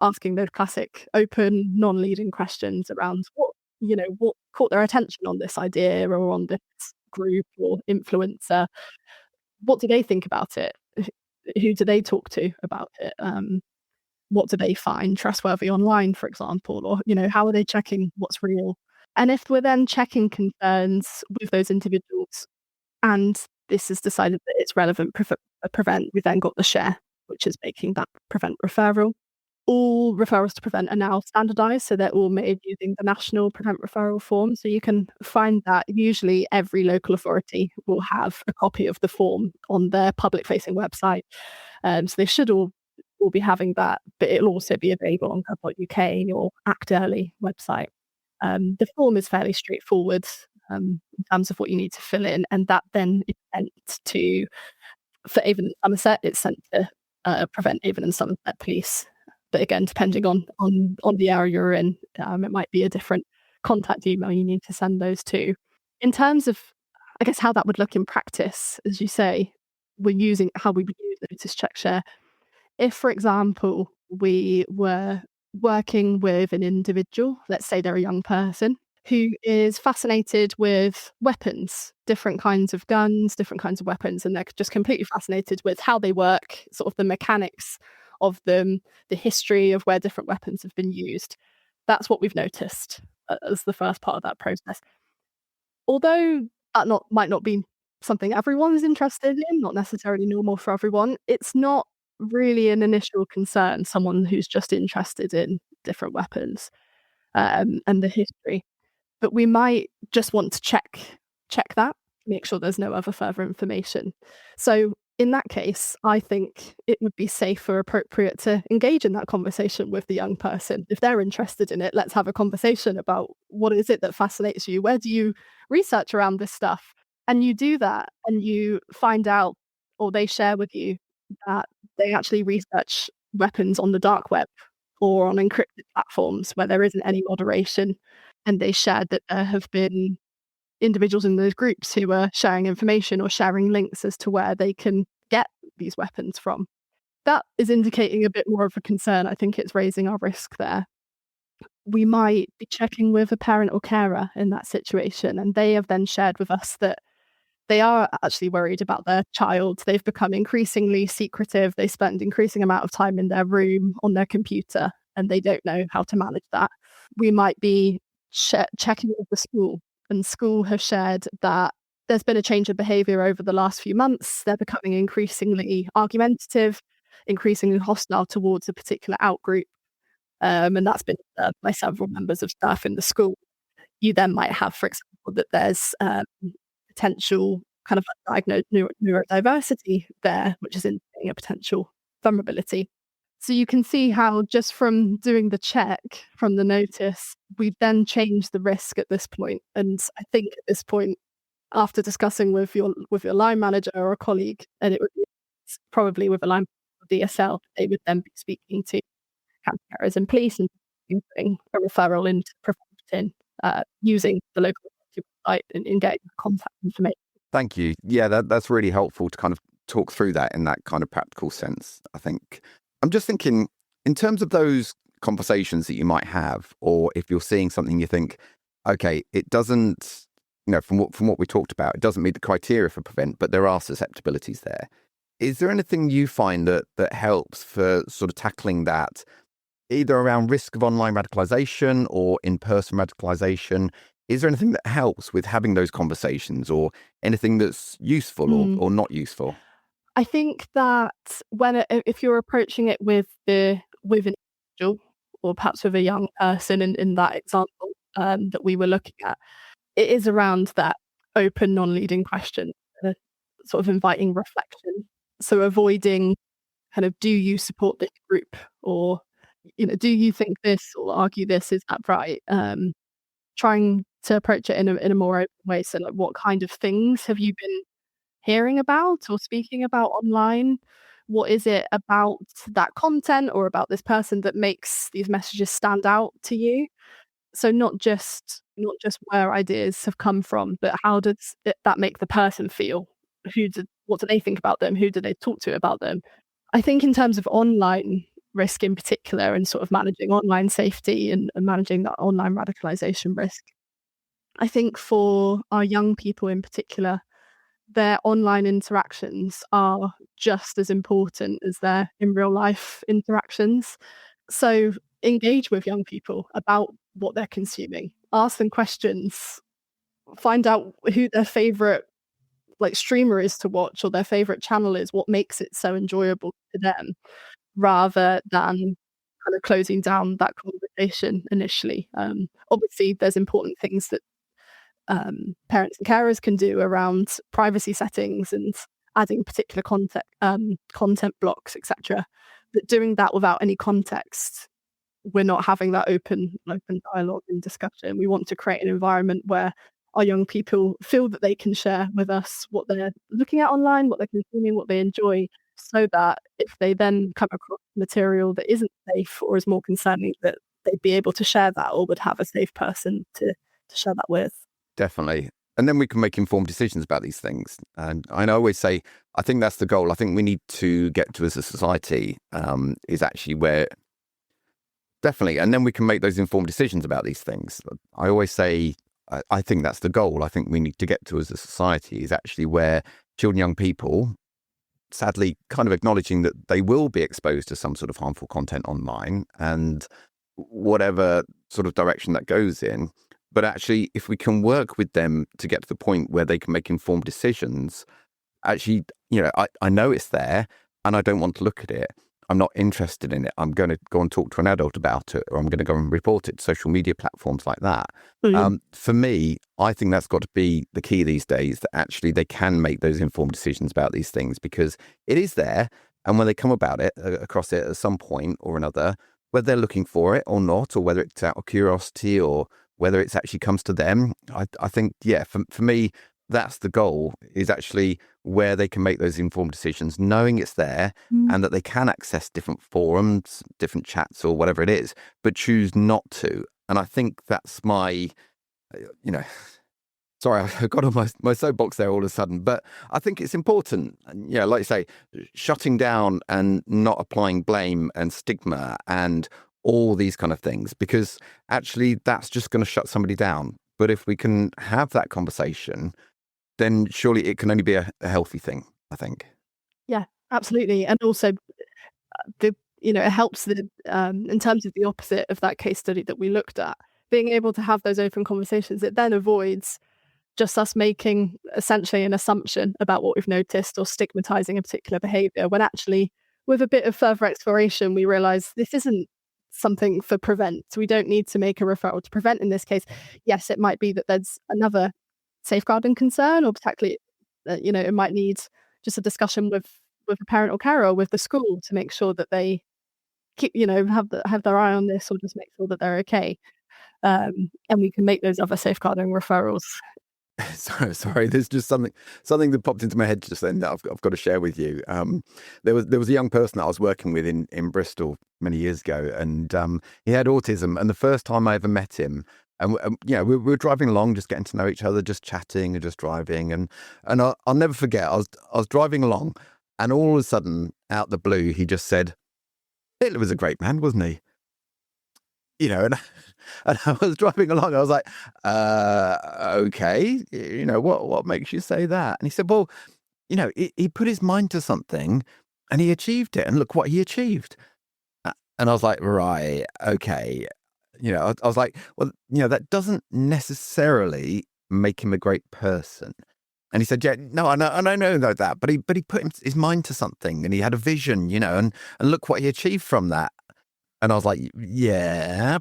asking those classic open, non-leading questions around what caught their attention on this idea or on this group or influencer. What do they think about it? Who do they talk to about it? What do they find trustworthy online, for example? Or, how are they checking what's real? And if we're then checking concerns with those individuals and this is decided that it's relevant prevent, we then got the share, which is making that prevent referral. All referrals to prevent are now standardised, so they're all made using the national prevent referral form. So you can find that usually every local authority will have a copy of the form on their public-facing website. So they should all be having that, but it'll also be available on gov.uk or Act Early website. The form is fairly straightforward in terms of what you need to fill in, and that then is sent to, for Avon and Somerset, it's sent to Prevent Avon and Somerset Police. But again, depending on the area you're in, it might be a different contact email you need to send those to. In terms of, I guess, how that would look in practice, as you say, how we would use notice, check, share. If, for example, we were working with an individual, let's say they're a young person, who is fascinated with weapons, different kinds of guns, different kinds of weapons, and they're just completely fascinated with how they work, sort of the mechanics of them, the history of where different weapons have been used. That's what we've noticed as the first part of that process. Although that might not be something everyone's interested in, not necessarily normal for everyone, it's not really an initial concern, someone who's just interested in different weapons and the history. But we might just want to check check that, make sure there's no other further information. So in that case, I think it would be safe or appropriate to engage in that conversation with the young person. If they're interested in it, let's have a conversation about what is it that fascinates you? Where do you research around this stuff? And you do that and you find out, or they share with you, that they actually research weapons on the dark web or on encrypted platforms where there isn't any moderation. And they shared that there have been individuals in those groups who are sharing information or sharing links as to where they can get these weapons from. That is indicating a bit more of a concern. I think it's raising our risk there. We might be checking with a parent or carer in that situation, and they have then shared with us that they are actually worried about their child. They've become increasingly secretive. They spend increasing amount of time in their room on their computer, and they don't know how to manage that. We might be checking with the school, and school have shared that there's been a change of behaviour over the last few months. They're becoming increasingly argumentative, increasingly hostile towards a particular outgroup, and that's been observed by several members of staff in the school. You then might have, for example, that there's potential kind of undiagnosed neurodiversity there, which is indicating a potential vulnerability. So you can see how just from doing the check, from the notice, we've then changed the risk at this point. And I think at this point, after discussing with your line manager or a colleague, and it would be probably with a line DSL, they would then be speaking to Counter-Terrorism police and doing a referral into preventing using the local website and getting contact information. Thank you. Yeah, that's really helpful to kind of talk through that in that kind of practical sense, I think. I'm just thinking, in terms of those conversations that you might have, or if you're seeing something you think, okay, it doesn't, from what we talked about, it doesn't meet the criteria for prevent, but there are susceptibilities there. Is there anything you find that helps for sort of tackling that, either around risk of online radicalisation or in-person radicalisation? Is there anything that helps with having those conversations, or anything that's useful or not useful? I think that if you're approaching it with an individual, or perhaps with a young person in that example that we were looking at, it is around that open, non-leading question, sort of inviting reflection. So avoiding kind of, do you support this group, or do you think this or argue this, is that right? Trying to approach it in a more open way. So like, what kind of things have you been hearing about or speaking about online? What is it about that content or about this person that makes these messages stand out to you? So not just where ideas have come from, but how does that make the person feel? What do they think about them? Who do they talk to about them? I think in terms of online risk in particular, and sort of managing online safety and managing that online radicalisation risk, I think for our young people in particular, their online interactions are just as important as their in real life interactions. So engage with young people about what they're consuming, ask them questions, find out who their favourite streamer is to watch, or their favourite channel is, what makes it so enjoyable to them, rather than kind of closing down that conversation initially. Obviously, there's important things that parents and carers can do around privacy settings and adding particular content blocks, etc. But doing that without any context, we're not having that open dialogue and discussion. We want to create an environment where our young people feel that they can share with us what they're looking at online, what they're consuming, what they enjoy, so that if they then come across material that isn't safe or is more concerning, that they'd be able to share that, or would have a safe person to share that with. Definitely. And then we can make informed decisions about these things. And I always say, I think that's the goal. I think we need to get to as a society is actually where, definitely. And then we can make those informed decisions about these things. I always say, I think that's the goal. I think we need to get to as a society is actually where children, young people, sadly, kind of acknowledging that they will be exposed to some sort of harmful content online, and whatever sort of direction that goes in. But actually, if we can work with them to get to the point where they can make informed decisions, actually, I know it's there and I don't want to look at it. I'm not interested in it. I'm going to go and talk to an adult about it, or I'm going to go and report it to social media platforms like that. For me, I think that's got to be the key these days, that actually they can make those informed decisions about these things, because it is there. And when they come about it, across it at some point or another, whether they're looking for it or not, or whether it's out of curiosity or whether it's actually comes to them, I think, for me, that's the goal, is actually where they can make those informed decisions, knowing it's there and that they can access different forums, different chats or whatever it is, but choose not to. And I think that's my, sorry, I got on my soapbox there all of a sudden, but I think it's important, like you say, shutting down and not applying blame and stigma and all these kind of things, because actually that's just going to shut somebody down. But if we can have that conversation, then surely it can only be a healthy thing, I think. Yeah, absolutely. And also, it helps in terms of the opposite of that case study that we looked at, being able to have those open conversations. It then avoids just us making essentially an assumption about what we've noticed or stigmatizing a particular behavior, when actually, with a bit of further exploration, we realize this isn't something for prevent. We don't need to make a referral to prevent in this case. Yes, it might be that there's another safeguarding concern, or particularly, it might need just a discussion with a parent or carer, or with the school, to make sure that they keep, have their eye on this, or just make sure that they're okay. And we can make those other safeguarding referrals. Sorry, there's just something that popped into my head just then that I've got to share with you. There was a young person that I was working with in Bristol many years ago, and he had autism. And the first time I ever met him, and we were driving along, just getting to know each other, just chatting and just driving. And I'll never forget, I was driving along, and all of a sudden, out the blue, he just said, "Hitler was a great man, wasn't he?" And I was driving along. I was like, okay, what makes you say that? And he said, well, he put his mind to something and he achieved it. And look what he achieved. And I was like, right, okay. I was like, well, that doesn't necessarily make him a great person. And he said, yeah, no, I know that, but he put his mind to something, and he had a vision, and look what he achieved from that. And I was like, yeah,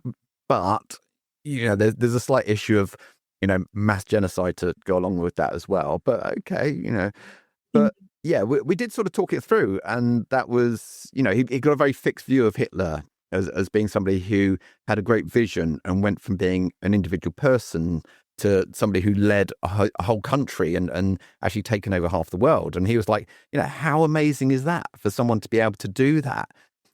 but, there's a slight issue of, mass genocide to go along with that as well. But okay, but yeah, we did sort of talk it through. And that was, he got a very fixed view of Hitler as being somebody who had a great vision and went from being an individual person to somebody who led a whole country and actually taken over half the world. And he was like, how amazing is that for someone to be able to do that?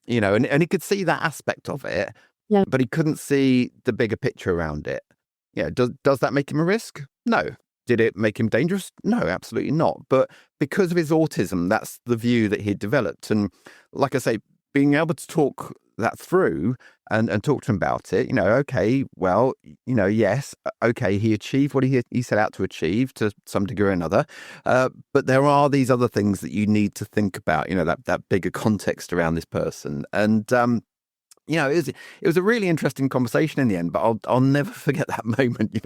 And he could see that aspect of it, but he couldn't see the bigger picture around it. Does that make him a risk? No. Did it make him dangerous? No, absolutely not. But because of his autism, that's the view that he developed. And like I say, being able to talk that through and talk to him about it, okay, well, yes, okay, he achieved what he set out to achieve to some degree or another. But there are these other things that you need to think about, that bigger context around this person. And, it was a really interesting conversation in the end, but I'll never forget that moment,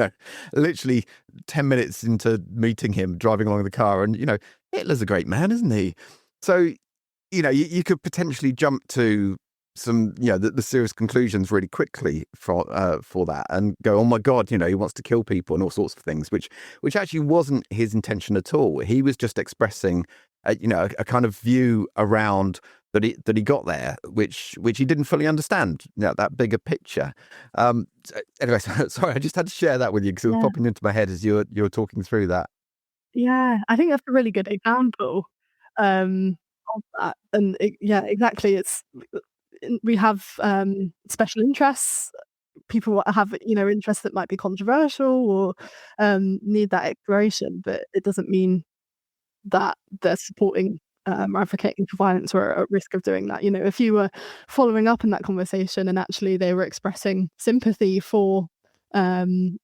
literally 10 minutes into meeting him, driving along the car, and, Hitler's a great man, isn't he? So, you could potentially jump to some, the serious conclusions really quickly for that, and go, oh my God, he wants to kill people and all sorts of things, which actually wasn't his intention at all. He was just expressing, a kind of view around that he got there, which he didn't fully understand, that bigger picture. Anyway, sorry, I just had to share that with you because it was popping into my head as you were talking through that. Yeah, I think that's a really good example of that. And exactly. We have special interests. People have interests that might be controversial or need that exploration, but it doesn't mean that they're supporting or advocating for violence or at risk of doing that. If you were following up in that conversation and actually they were expressing sympathy for the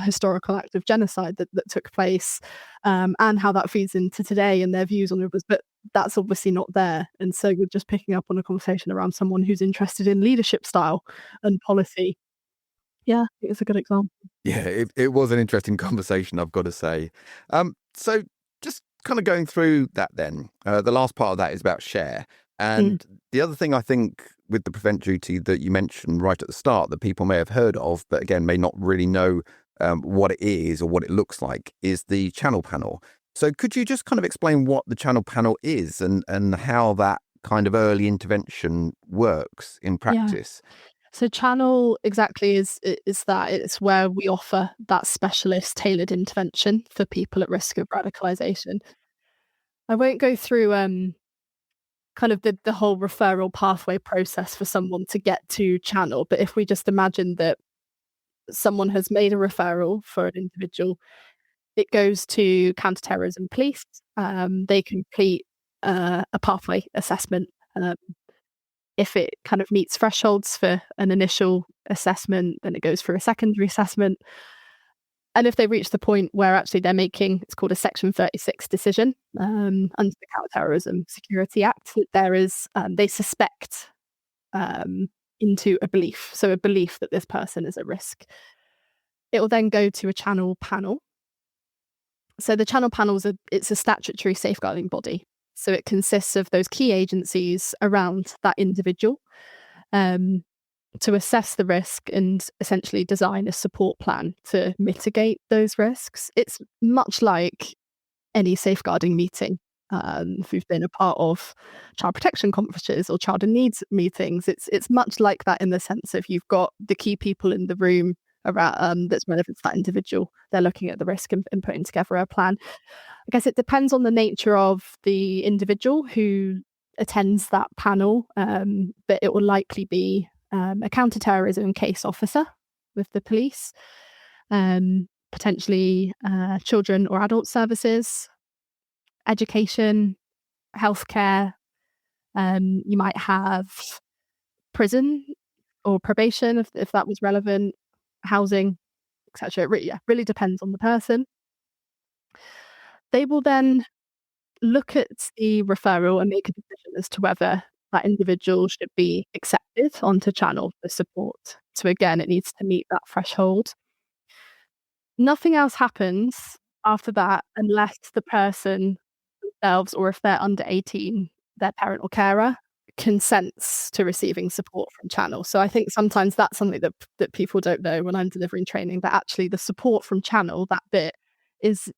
historical act of genocide that took place, and how that feeds into today and their views on it, but that's obviously not there. And so you're just picking up on a conversation around someone who's interested in leadership style and policy. Yeah, it's a good example. Yeah, it was an interesting conversation, I've got to say. So just kind of going through that then, the last part of that is about share. And the other thing I think with the prevent duty that you mentioned right at the start that people may have heard of, but again, may not really know what it is or what it looks like, is the channel panel. So could you just kind of explain what the channel panel is and how that kind of early intervention works in Yeah. practice? So channel exactly is that it's where we offer that specialist tailored intervention for people at risk of radicalisation. I won't go through kind of the whole referral pathway process for someone to get to channel, but if we just imagine that someone has made a referral for an individual, it goes to Counter-Terrorism police. They complete a pathway assessment. If it kind of meets thresholds for an initial assessment, then it goes through a secondary assessment. And if they reach the point where actually they're making, it's called a Section 36 decision under the Counter-Terrorism Security Act, that there is, they suspect into a belief, so a belief that this person is at risk. It will then go to a channel panel. So the channel panel it's a statutory safeguarding body. So it consists of those key agencies around that individual to assess the risk and essentially design a support plan to mitigate those risks. It's much like any safeguarding meeting. If you've been a part of child protection conferences or child in needs meetings, it's much like that in the sense of you've got the key people in the room around that's relevant to that individual. They're looking at the risk and putting together a plan. I guess it depends on the nature of the individual who attends that panel, but it will likely be a counter-terrorism case officer with the police, potentially children or adult services, education, healthcare. You might have prison or probation if that was relevant, housing, etc. It really depends on the person. They will then look at the referral and make a decision as to whether that individual should be accepted onto channel for support. So again, it needs to meet that threshold. Nothing else happens after that unless the person themselves, or if they're under 18, their parent or carer consents to receiving support from channel. So I think sometimes that's something that people don't know when I'm delivering training, that actually the support from channel, that bit isn't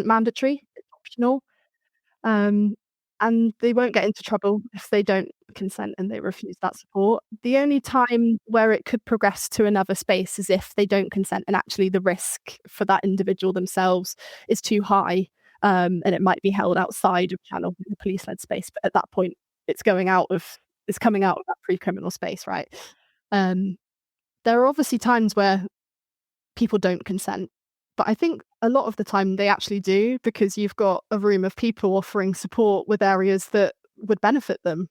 mandatory, it's optional. And they won't get into trouble if they don't consent and they refuse that support. The only time where it could progress to another space is if they don't consent and actually the risk for that individual themselves is too high, and it might be held outside of channel in the police-led space. But at that point, it's coming out of that pre-criminal space, right? There are obviously times where people don't consent, but I think a lot of the time they actually do, because you've got a room of people offering support with areas that would benefit them,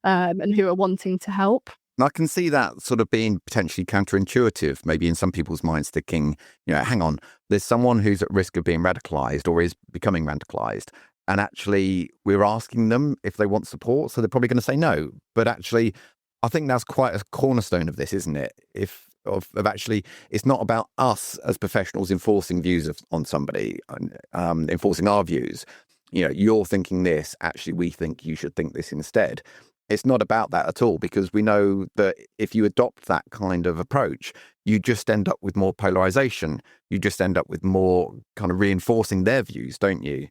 and who are wanting to help. And I can see that sort of being potentially counterintuitive, maybe in some people's minds thinking, hang on, there's someone who's at risk of being radicalized or is becoming radicalized. And actually, we're asking them if they want support. So they're probably going to say no. But actually, I think that's quite a cornerstone of this, isn't it? Of actually, it's not about us as professionals enforcing views on somebody, enforcing our views. You're thinking this, actually, we think you should think this instead. It's not about that at all, because we know that if you adopt that kind of approach, you just end up with more polarization. You just end up with more kind of reinforcing their views, don't you?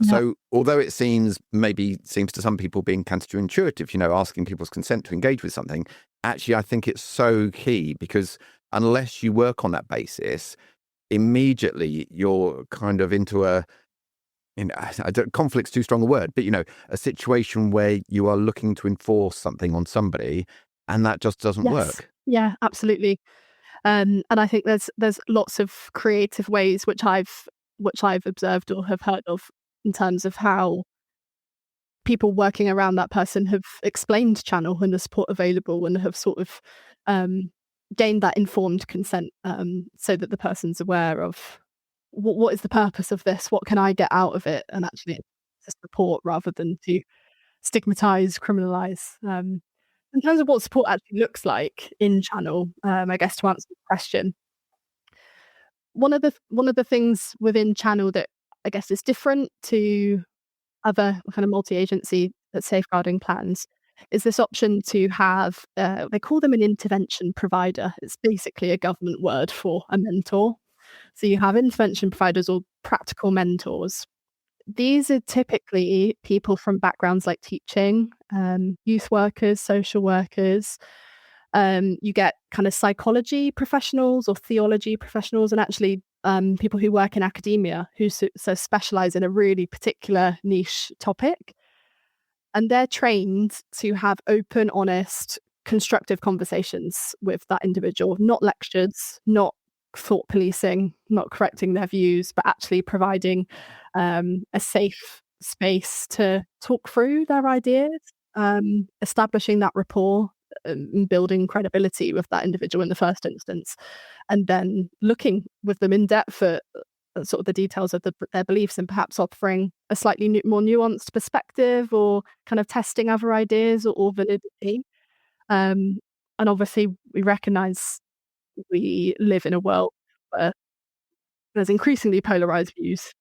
Yeah. So although it seems to some people being counterintuitive, asking people's consent to engage with something, actually, I think it's so key, because unless you work on that basis, immediately you're kind of into conflict's too strong a word, but a situation where you are looking to enforce something on somebody, and that just doesn't work. Yeah, absolutely. And I think there's lots of creative ways which I've observed or have heard of in terms of how people working around that person have explained channel and the support available, and have sort of gained that informed consent, so that the person's aware of what is the purpose of this, what can I get out of it, and actually to support rather than to stigmatize, criminalize. In terms of what support actually looks like in channel, I guess to answer the question, one of the things within channel that I guess is different to other kind of multi-agency at safeguarding plans is this option to have, they call them an intervention provider. It's basically a government word for a mentor. So you have intervention providers or practical mentors. These are typically people from backgrounds like teaching, youth workers, social workers. You get kind of psychology professionals or theology professionals, and actually people who work in academia who specialize in a really particular niche topic. And they're trained to have open, honest, constructive conversations with that individual, not lectures, not thought policing, not correcting their views, but actually providing a safe space to talk through their ideas, establishing that rapport and building credibility with that individual in the first instance, and then looking with them in depth at sort of the details of their beliefs and perhaps offering a slightly more nuanced perspective or kind of testing other ideas or validity. And obviously, we recognise we live in a world where there's increasingly polarised views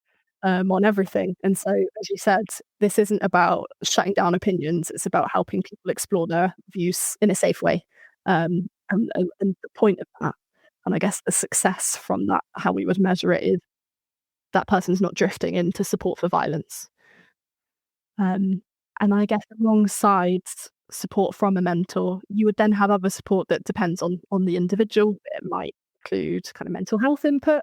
on everything. And so, as you said, this isn't about shutting down opinions, it's about helping people explore their views in a safe way. And the point of that, and I guess the success from that, how we would measure it, is that person's not drifting into support for violence. And I guess alongside support from a mentor, you would then have other support that depends on the individual. It might include kind of mental health input,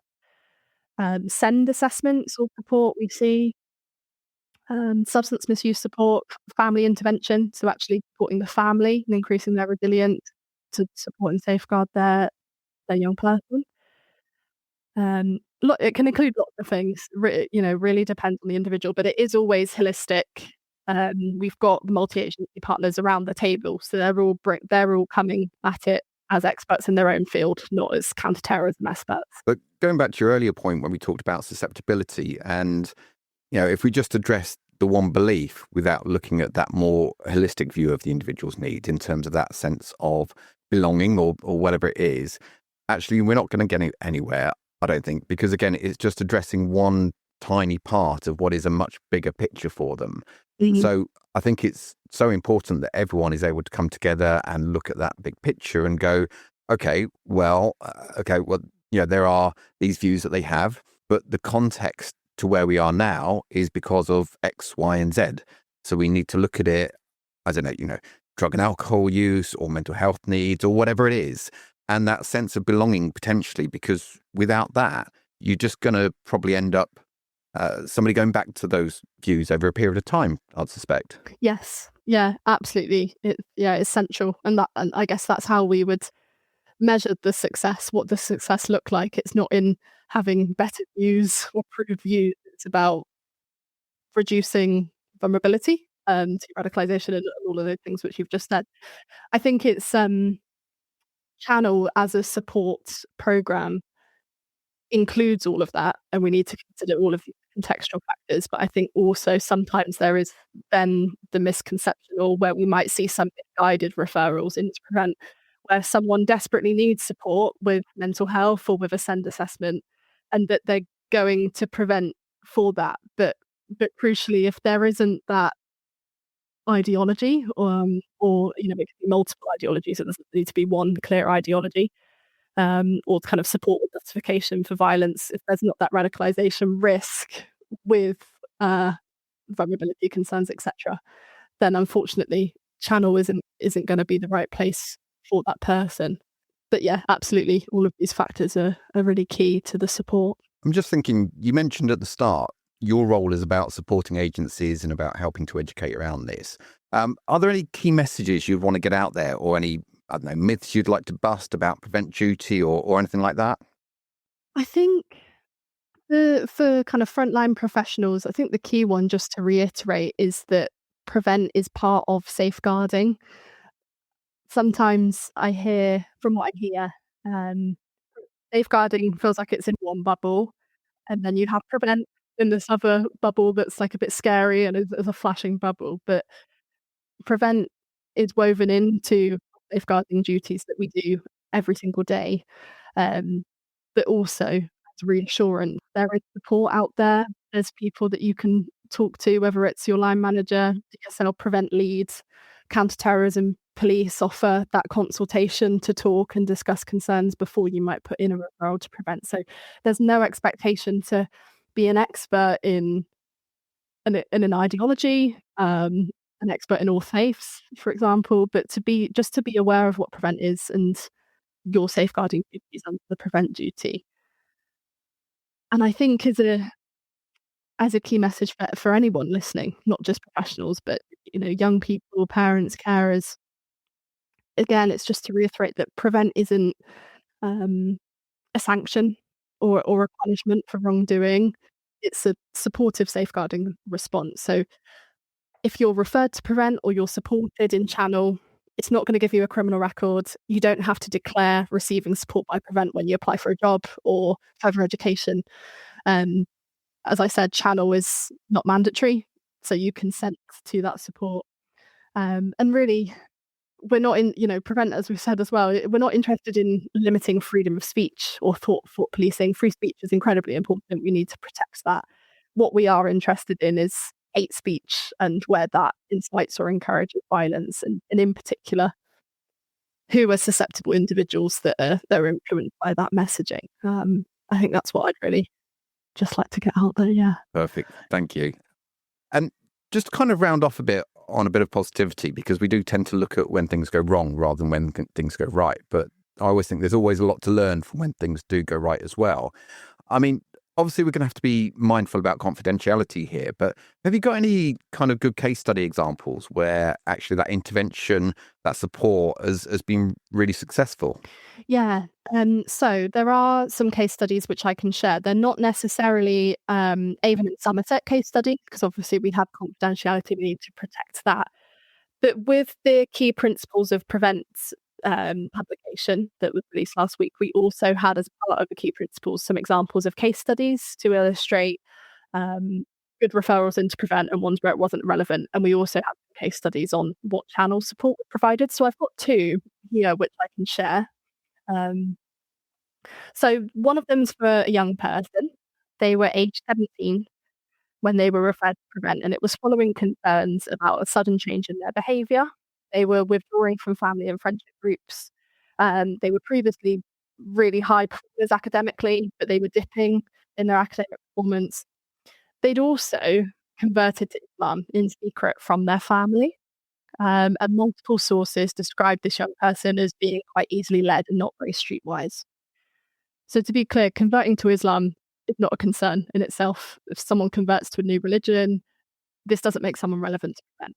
SEND assessments or support we see, substance misuse support, family intervention, so actually supporting the family and increasing their resilience to support and safeguard their young person. It can include lots of things. Really depends on the individual, but it is always holistic. We've got multi-agency partners around the table, so they're all coming at it as experts in their own field, not as counter-terrorism experts. But going back to your earlier point when we talked about susceptibility, and if we just address the one belief without looking at that more holistic view of the individual's need in terms of that sense of belonging or whatever it is, actually we're not going to get anywhere, I don't think, because again, it's just addressing one tiny part of what is a much bigger picture for them. Mm-hmm. So I think it's so important that everyone is able to come together and look at that big picture and go, well, there are these views that they have, but the context to where we are now is because of X, Y, and Z. So we need to look at it, I don't know, drug and alcohol use or mental health needs or whatever it is. And that sense of belonging potentially, because without that, you're just going to probably end up somebody going back to those views over a period of time, I'd suspect. Yes. Yeah, absolutely. It's essential. And I guess that's how we would measure the success, what the success looked like. It's not in having better views or proved views. It's about reducing vulnerability to radicalisation and all of those things which you've just said. I think it's Channel as a support programme includes all of that, and we need to consider all of the contextual factors. But I think also sometimes there is then the misconception, or where we might see some guided referrals into Prevent, where someone desperately needs support with mental health or with a SEND assessment, and that they're going to Prevent for that. But crucially, if there isn't that ideology, or it could be multiple ideologies, it doesn't need to be one clear ideology, or kind of support with justification for violence, if there's not that radicalisation risk with vulnerability concerns, etc., then unfortunately Channel isn't going to be the right place for that person. But yeah, absolutely, all of these factors are really key to the support. I'm just thinking, you mentioned at the start your role is about supporting agencies and about helping to educate around this. Are there any key messages you'd want to get out there, or any, I don't know, myths you'd like to bust about Prevent duty or anything like that? I think for kind of frontline professionals, I think the key one, just to reiterate, is that Prevent is part of safeguarding. Sometimes I hear, from what I hear, safeguarding feels like it's in one bubble, and then you have Prevent in this other bubble that's like a bit scary and is a flashing bubble. But Prevent is woven into safeguarding duties that we do every single day. But also, as reassurance, there is support out there. There's people that you can talk to, whether it's your line manager, DSL prevent lead, counter-terrorism police offer that consultation to talk and discuss concerns before you might put in a referral to prevent. So there's no expectation to be an expert in an ideology, an expert in all faiths, for example, but to be aware of what prevent is and your safeguarding duties under the prevent duty. And I think as a key message for anyone listening, not just professionals, but young people, parents, carers. Again, it's just to reiterate that prevent isn't a sanction or a punishment for wrongdoing. It's a supportive safeguarding response. So if you're referred to prevent or you're supported in channel, it's not going to give you a criminal record. You don't have to declare receiving support by prevent when you apply for a job or further education. As I said, channel is not mandatory, so you consent to that support. And really, we're not in, prevent, as we've said as well, we're not interested in limiting freedom of speech or thought policing. Free speech is incredibly important. We need to protect that. What we are interested in is hate speech and where that incites or encourages violence, and in particular, who are susceptible individuals that are influenced by that messaging. I think that's what I'd really just like to get out there. Yeah. Perfect. Thank you. And just to kind of round off a bit on a bit of positivity, because we do tend to look at when things go wrong rather than when things go right. But I always think there's always a lot to learn from when things do go right as well. I mean, obviously we're going to have to be mindful about confidentiality here, but have you got any kind of good case study examples where actually that intervention, that support has been really successful? Yeah. So there are some case studies which I can share. They're not necessarily Avon and Somerset case study, because obviously we have confidentiality, we need to protect that. But with the key principles of prevent publication that was released last week, we also had, as part of the key principles, some examples of case studies to illustrate good referrals into prevent and ones where it wasn't relevant. And we also have case studies on what channel support was provided. So I've got two here which I can share. So one of them's for a young person. They were aged 17 when they were referred to prevent, and it was following concerns about a sudden change in their behaviour. They were withdrawing from family and friendship groups. They were previously really high performers academically, but they were dipping in their academic performance. They'd also converted to Islam in secret from their family. And multiple sources described this young person as being quite easily led and not very streetwise. So to be clear, converting to Islam is not a concern in itself. If someone converts to a new religion, this doesn't make someone relevant to prevent.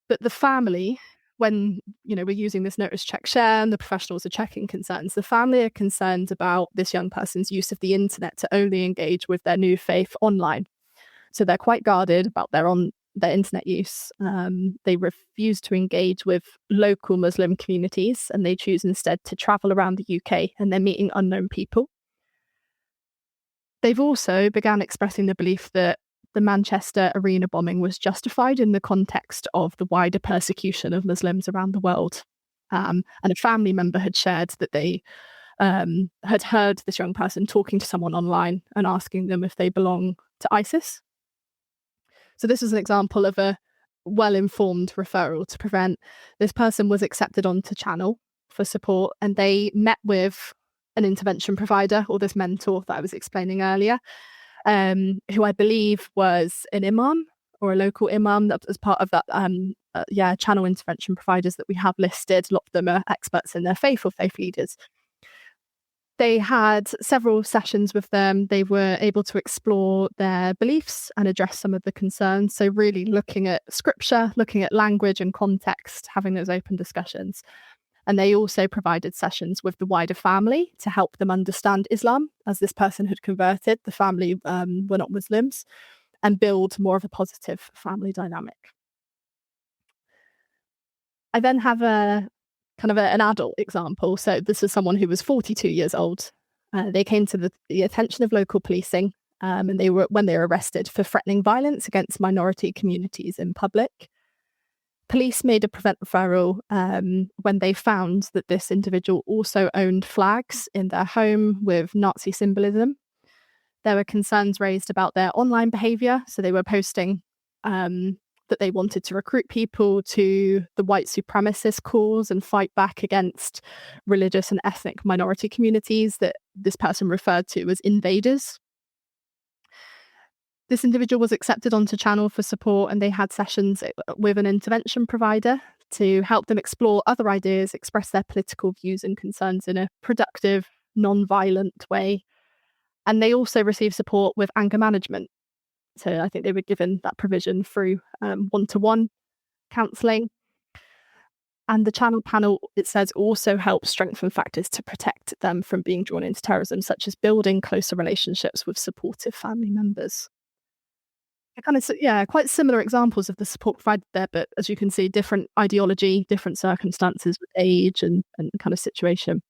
But the family, when we're using this notice, check, share, and the professionals are checking concerns, the family are concerned about this young person's use of the internet to only engage with their new faith online. So they're quite guarded about their internet use. They refuse to engage with local Muslim communities, and they choose instead to travel around the UK, and they're meeting unknown people. They've also began expressing the belief that the Manchester arena bombing was justified in the context of the wider persecution of Muslims around the world. And a family member had shared that they had heard this young person talking to someone online and asking them if they belong to ISIS. So this is an example of a well-informed referral to prevent. This person was accepted onto channel for support, and they met with an intervention provider, or this mentor that I was explaining earlier, who I believe was an imam or a local imam that was part of that channel intervention providers that we have listed. A lot of them are experts in their faith or faith leaders. They had several sessions with them. They were able to explore their beliefs and address some of the concerns. So really looking at scripture, looking at language and context, having those open discussions. And they also provided sessions with the wider family to help them understand Islam, as this person had converted. The family were not Muslims, and build more of a positive family dynamic. I then have an adult example. So this is someone who was 42 years old. They came to the attention of local policing, and when they were arrested for threatening violence against minority communities in public. Police made a prevent referral when they found that this individual also owned flags in their home with Nazi symbolism. There were concerns raised about their online behaviour. So they were posting that they wanted to recruit people to the white supremacist cause and fight back against religious and ethnic minority communities that this person referred to as invaders. This individual was accepted onto Channel for support, and they had sessions with an intervention provider to help them explore other ideas, express their political views and concerns in a productive, non-violent way. And they also received support with anger management. So I think they were given that provision through one-to-one counselling. And the Channel panel, it says, also helps strengthen factors to protect them from being drawn into terrorism, such as building closer relationships with supportive family members. Kind of, quite similar examples of the support provided there, but as you can see, different ideology, different circumstances with age and kind of situation.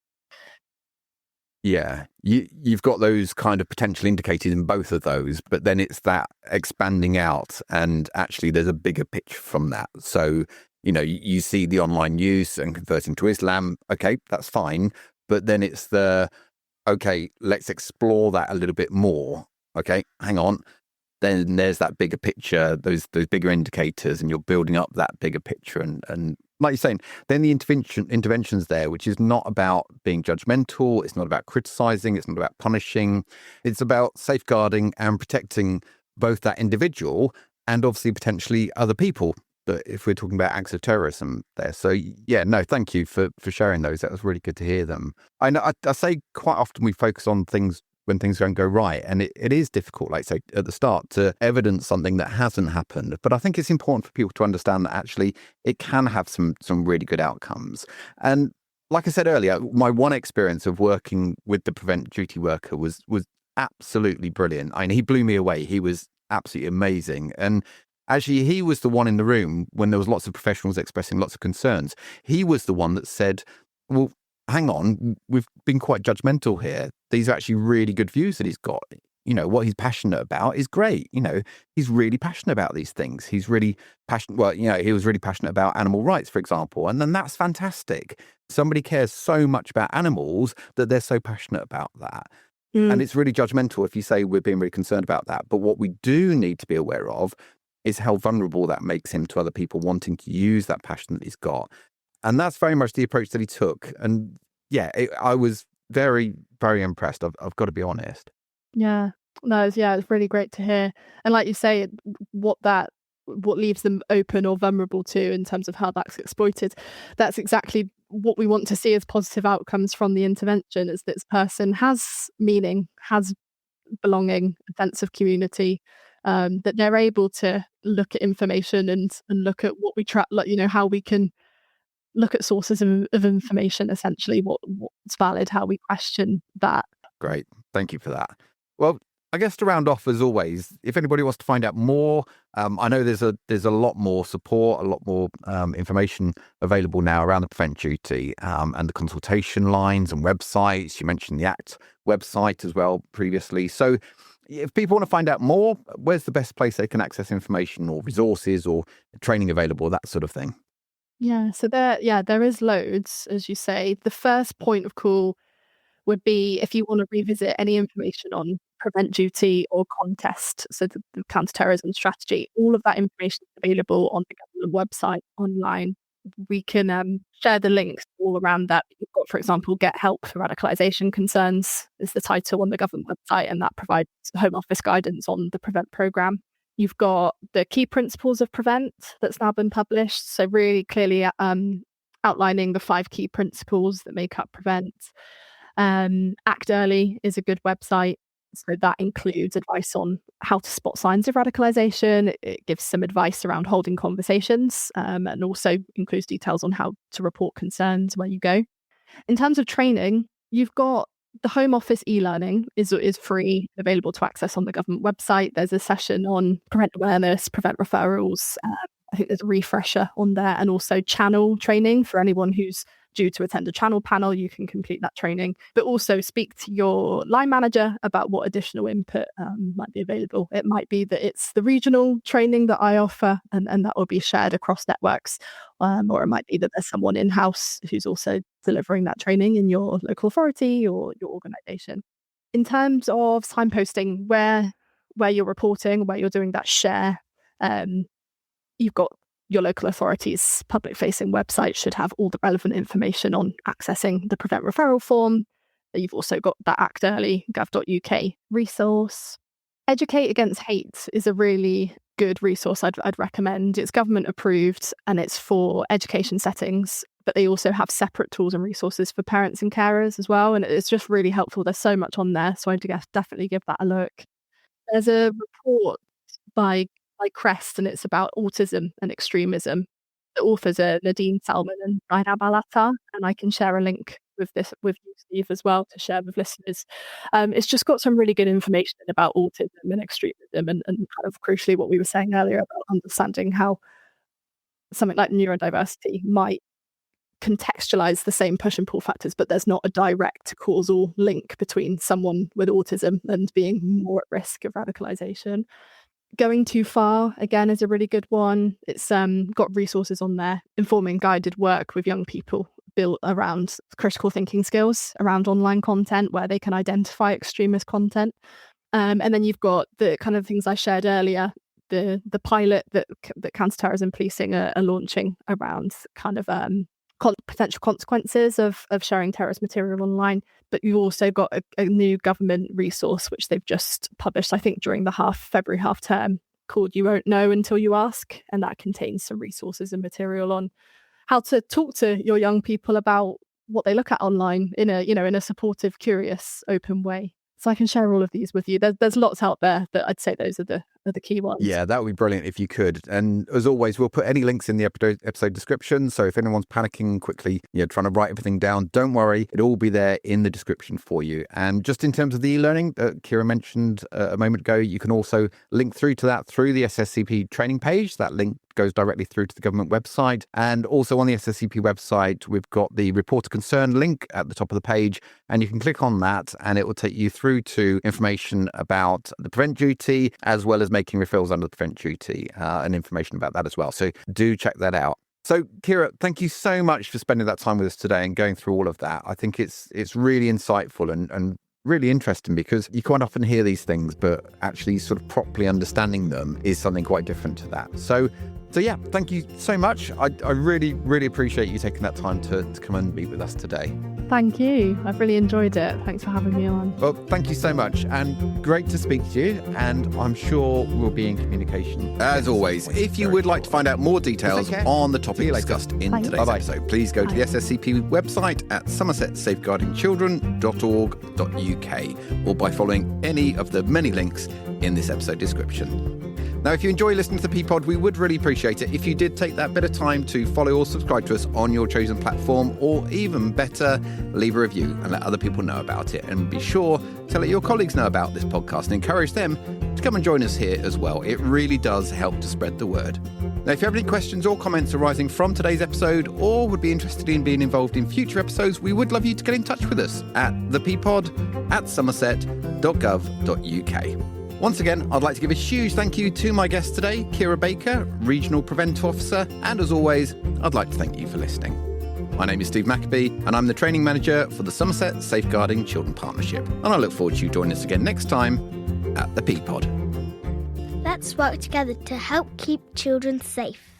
Yeah, you've got those kind of potential indicators in both of those, but then it's that expanding out, and actually there's a bigger picture from that. So, you see the online use and converting to Islam. Okay, that's fine. But then it's okay, let's explore that a little bit more. Okay, hang on. Then there's that bigger picture, those bigger indicators, and you're building up that bigger picture. And like you're saying, then the interventions there, which is not about being judgmental, it's not about criticizing, it's not about punishing, it's about safeguarding and protecting both that individual and obviously potentially other people, if we're talking about acts of terrorism there. So yeah, no, thank you for sharing those. That was really good to hear them. I know I say quite often we focus on things when things don't go right. And it is difficult, like say at the start, to evidence something that hasn't happened. But I think it's important for people to understand that actually it can have some really good outcomes. And like I said earlier, my one experience of working with the prevent duty worker was absolutely brilliant. He blew me away. He was absolutely amazing. And actually, he was the one in the room when there was lots of professionals expressing lots of concerns. He was the one that said, well, hang on, we've been quite judgmental here. These are actually really good views that he's got. What he's passionate about is great. He's really passionate about these things. He's really passionate. Well, he was really passionate about animal rights, for example. And then that's fantastic. Somebody cares so much about animals that they're so passionate about that. And it's really judgmental if you say we're being really concerned about that. But what we do need to be aware of is how vulnerable that makes him to other people wanting to use that passion that he's got. And that's very much the approach that he took. And yeah, I was very, very impressed. I've got to be honest. Yeah, no, it's really great to hear. And like you say, what leaves them open or vulnerable to in terms of how that's exploited, that's exactly what we want to see as positive outcomes from the intervention, is that this person has meaning, has belonging, a sense of community, that they're able to look at information and look at what we track, how we can look at sources of information, essentially, what's valid, how we question that. Great. Thank you for that. Well, I guess to round off, as always, if anybody wants to find out more, I know there's a lot more support, a lot more information available now around the prevent duty and the consultation lines and websites. You mentioned the ACT website as well previously. So if people want to find out more, where's the best place they can access information or resources or training available, that sort of thing? Yeah, so there is loads, as you say. The first point of call would be if you want to revisit any information on prevent duty or contest, so the counter-terrorism strategy. All of that information is available on the government website online. We can share the links all around that. You've got, for example, Get Help for Radicalisation Concerns is the title on the government website, and that provides Home Office guidance on the Prevent programme. You've got the Key Principles of Prevent that's now been published, so really clearly outlining the 5 key principles that make up Prevent. Act Early is a good website, so that includes advice on how to spot signs of radicalisation. It gives some advice around holding conversations, and also includes details on how to report concerns where you go. In terms of training, you've got the Home Office e-learning is free, available to access on the government website. There's a session on prevent awareness, prevent referrals. I think there's a refresher on there, and also channel training for anyone who's due to attend a channel panel. You can complete that training, but also speak to your line manager about what additional input might be available. It might be that it's the regional training that I offer, and that will be shared across networks, or it might be that there's someone in-house who's also delivering that training in your local authority or your organisation. In terms of signposting, where you're reporting, where you're doing that share, you've got your local authorities' public-facing website should have all the relevant information on accessing the Prevent Referral form. You've also got that Act Early, gov.uk resource. Educate Against Hate is a really good resource I'd recommend. It's government approved and it's for education settings, but they also have separate tools and resources for parents and carers as well. And it's just really helpful. There's so much on there. So I'd definitely give that a look. There's a report by Crest and it's about autism and extremism. The authors are Nadine Salman and Zainab Al-Attar, and I can share a link with you, Steve, as well to share with listeners. It's just got some really good information about autism and extremism and kind of crucially what we were saying earlier about understanding how something like neurodiversity might contextualize the same push and pull factors, but there's not a direct causal link between someone with autism and being more at risk of radicalisation. Going Too Far, again, is a really good one. It's got resources on there, informing guided work with young people built around critical thinking skills, around online content where they can identify extremist content. And then you've got the kind of things I shared earlier, the pilot that Counter-Terrorism policing are launching around kind of potential consequences of sharing terrorist material online. But you've also got a new government resource which they've just published, I think, during the February half term, called You Won't Know Until You Ask, and that contains some resources and material on how to talk to your young people about what they look at online in a supportive, curious, open way. So I can share all of these with you. There's lots out there, but I'd say those are the key ones. Yeah, that would be brilliant if you could. And as always, we'll put any links in the episode description. So if anyone's panicking quickly, trying to write everything down, don't worry. It'll all be there in the description for you. And just in terms of the e-learning that Kira mentioned a moment ago, you can also link through to that through the SSCP training page. That link goes directly through to the government website. And also on the SSCP website, we've got the Report of Concern link at the top of the page. And you can click on that and it will take you through to information about the Prevent Duty, as well as making referrals under the Prevent Duty and information about that as well. So do check that out. So Kira, thank you so much for spending that time with us today and going through all of that. I think it's really insightful and really interesting, because you quite often hear these things, but actually sort of properly understanding them is something quite different to that. So yeah, thank you so much. I really, really appreciate you taking that time to come and be with us today. Thank you. I've really enjoyed it. Thanks for having me on. Well, thank you so much, and great to speak to you, and I'm sure we'll be in communication. As always, if you would like to find out more details on the topic discussed in today's episode, please go to the SSCP website at somersetsafeguardingchildren.org.uk, or by following any of the many links in this episode description. Now, if you enjoy listening to the P-Pod, we would really appreciate it if you did take that bit of time to follow or subscribe to us on your chosen platform, or even better, leave a review and let other people know about it. And be sure to let your colleagues know about this podcast and encourage them to come and join us here as well. It really does help to spread the word. Now, if you have any questions or comments arising from today's episode, or would be interested in being involved in future episodes, we would love you to get in touch with us at thepod@somerset.gov.uk. Once again, I'd like to give a huge thank you to my guest today, Kira Baker, Regional Prevent Officer, and as always, I'd like to thank you for listening. My name is Steve Maccabee, and I'm the Training Manager for the Somerset Safeguarding Children Partnership, and I look forward to you joining us again next time at the P-Pod. Let's work together to help keep children safe.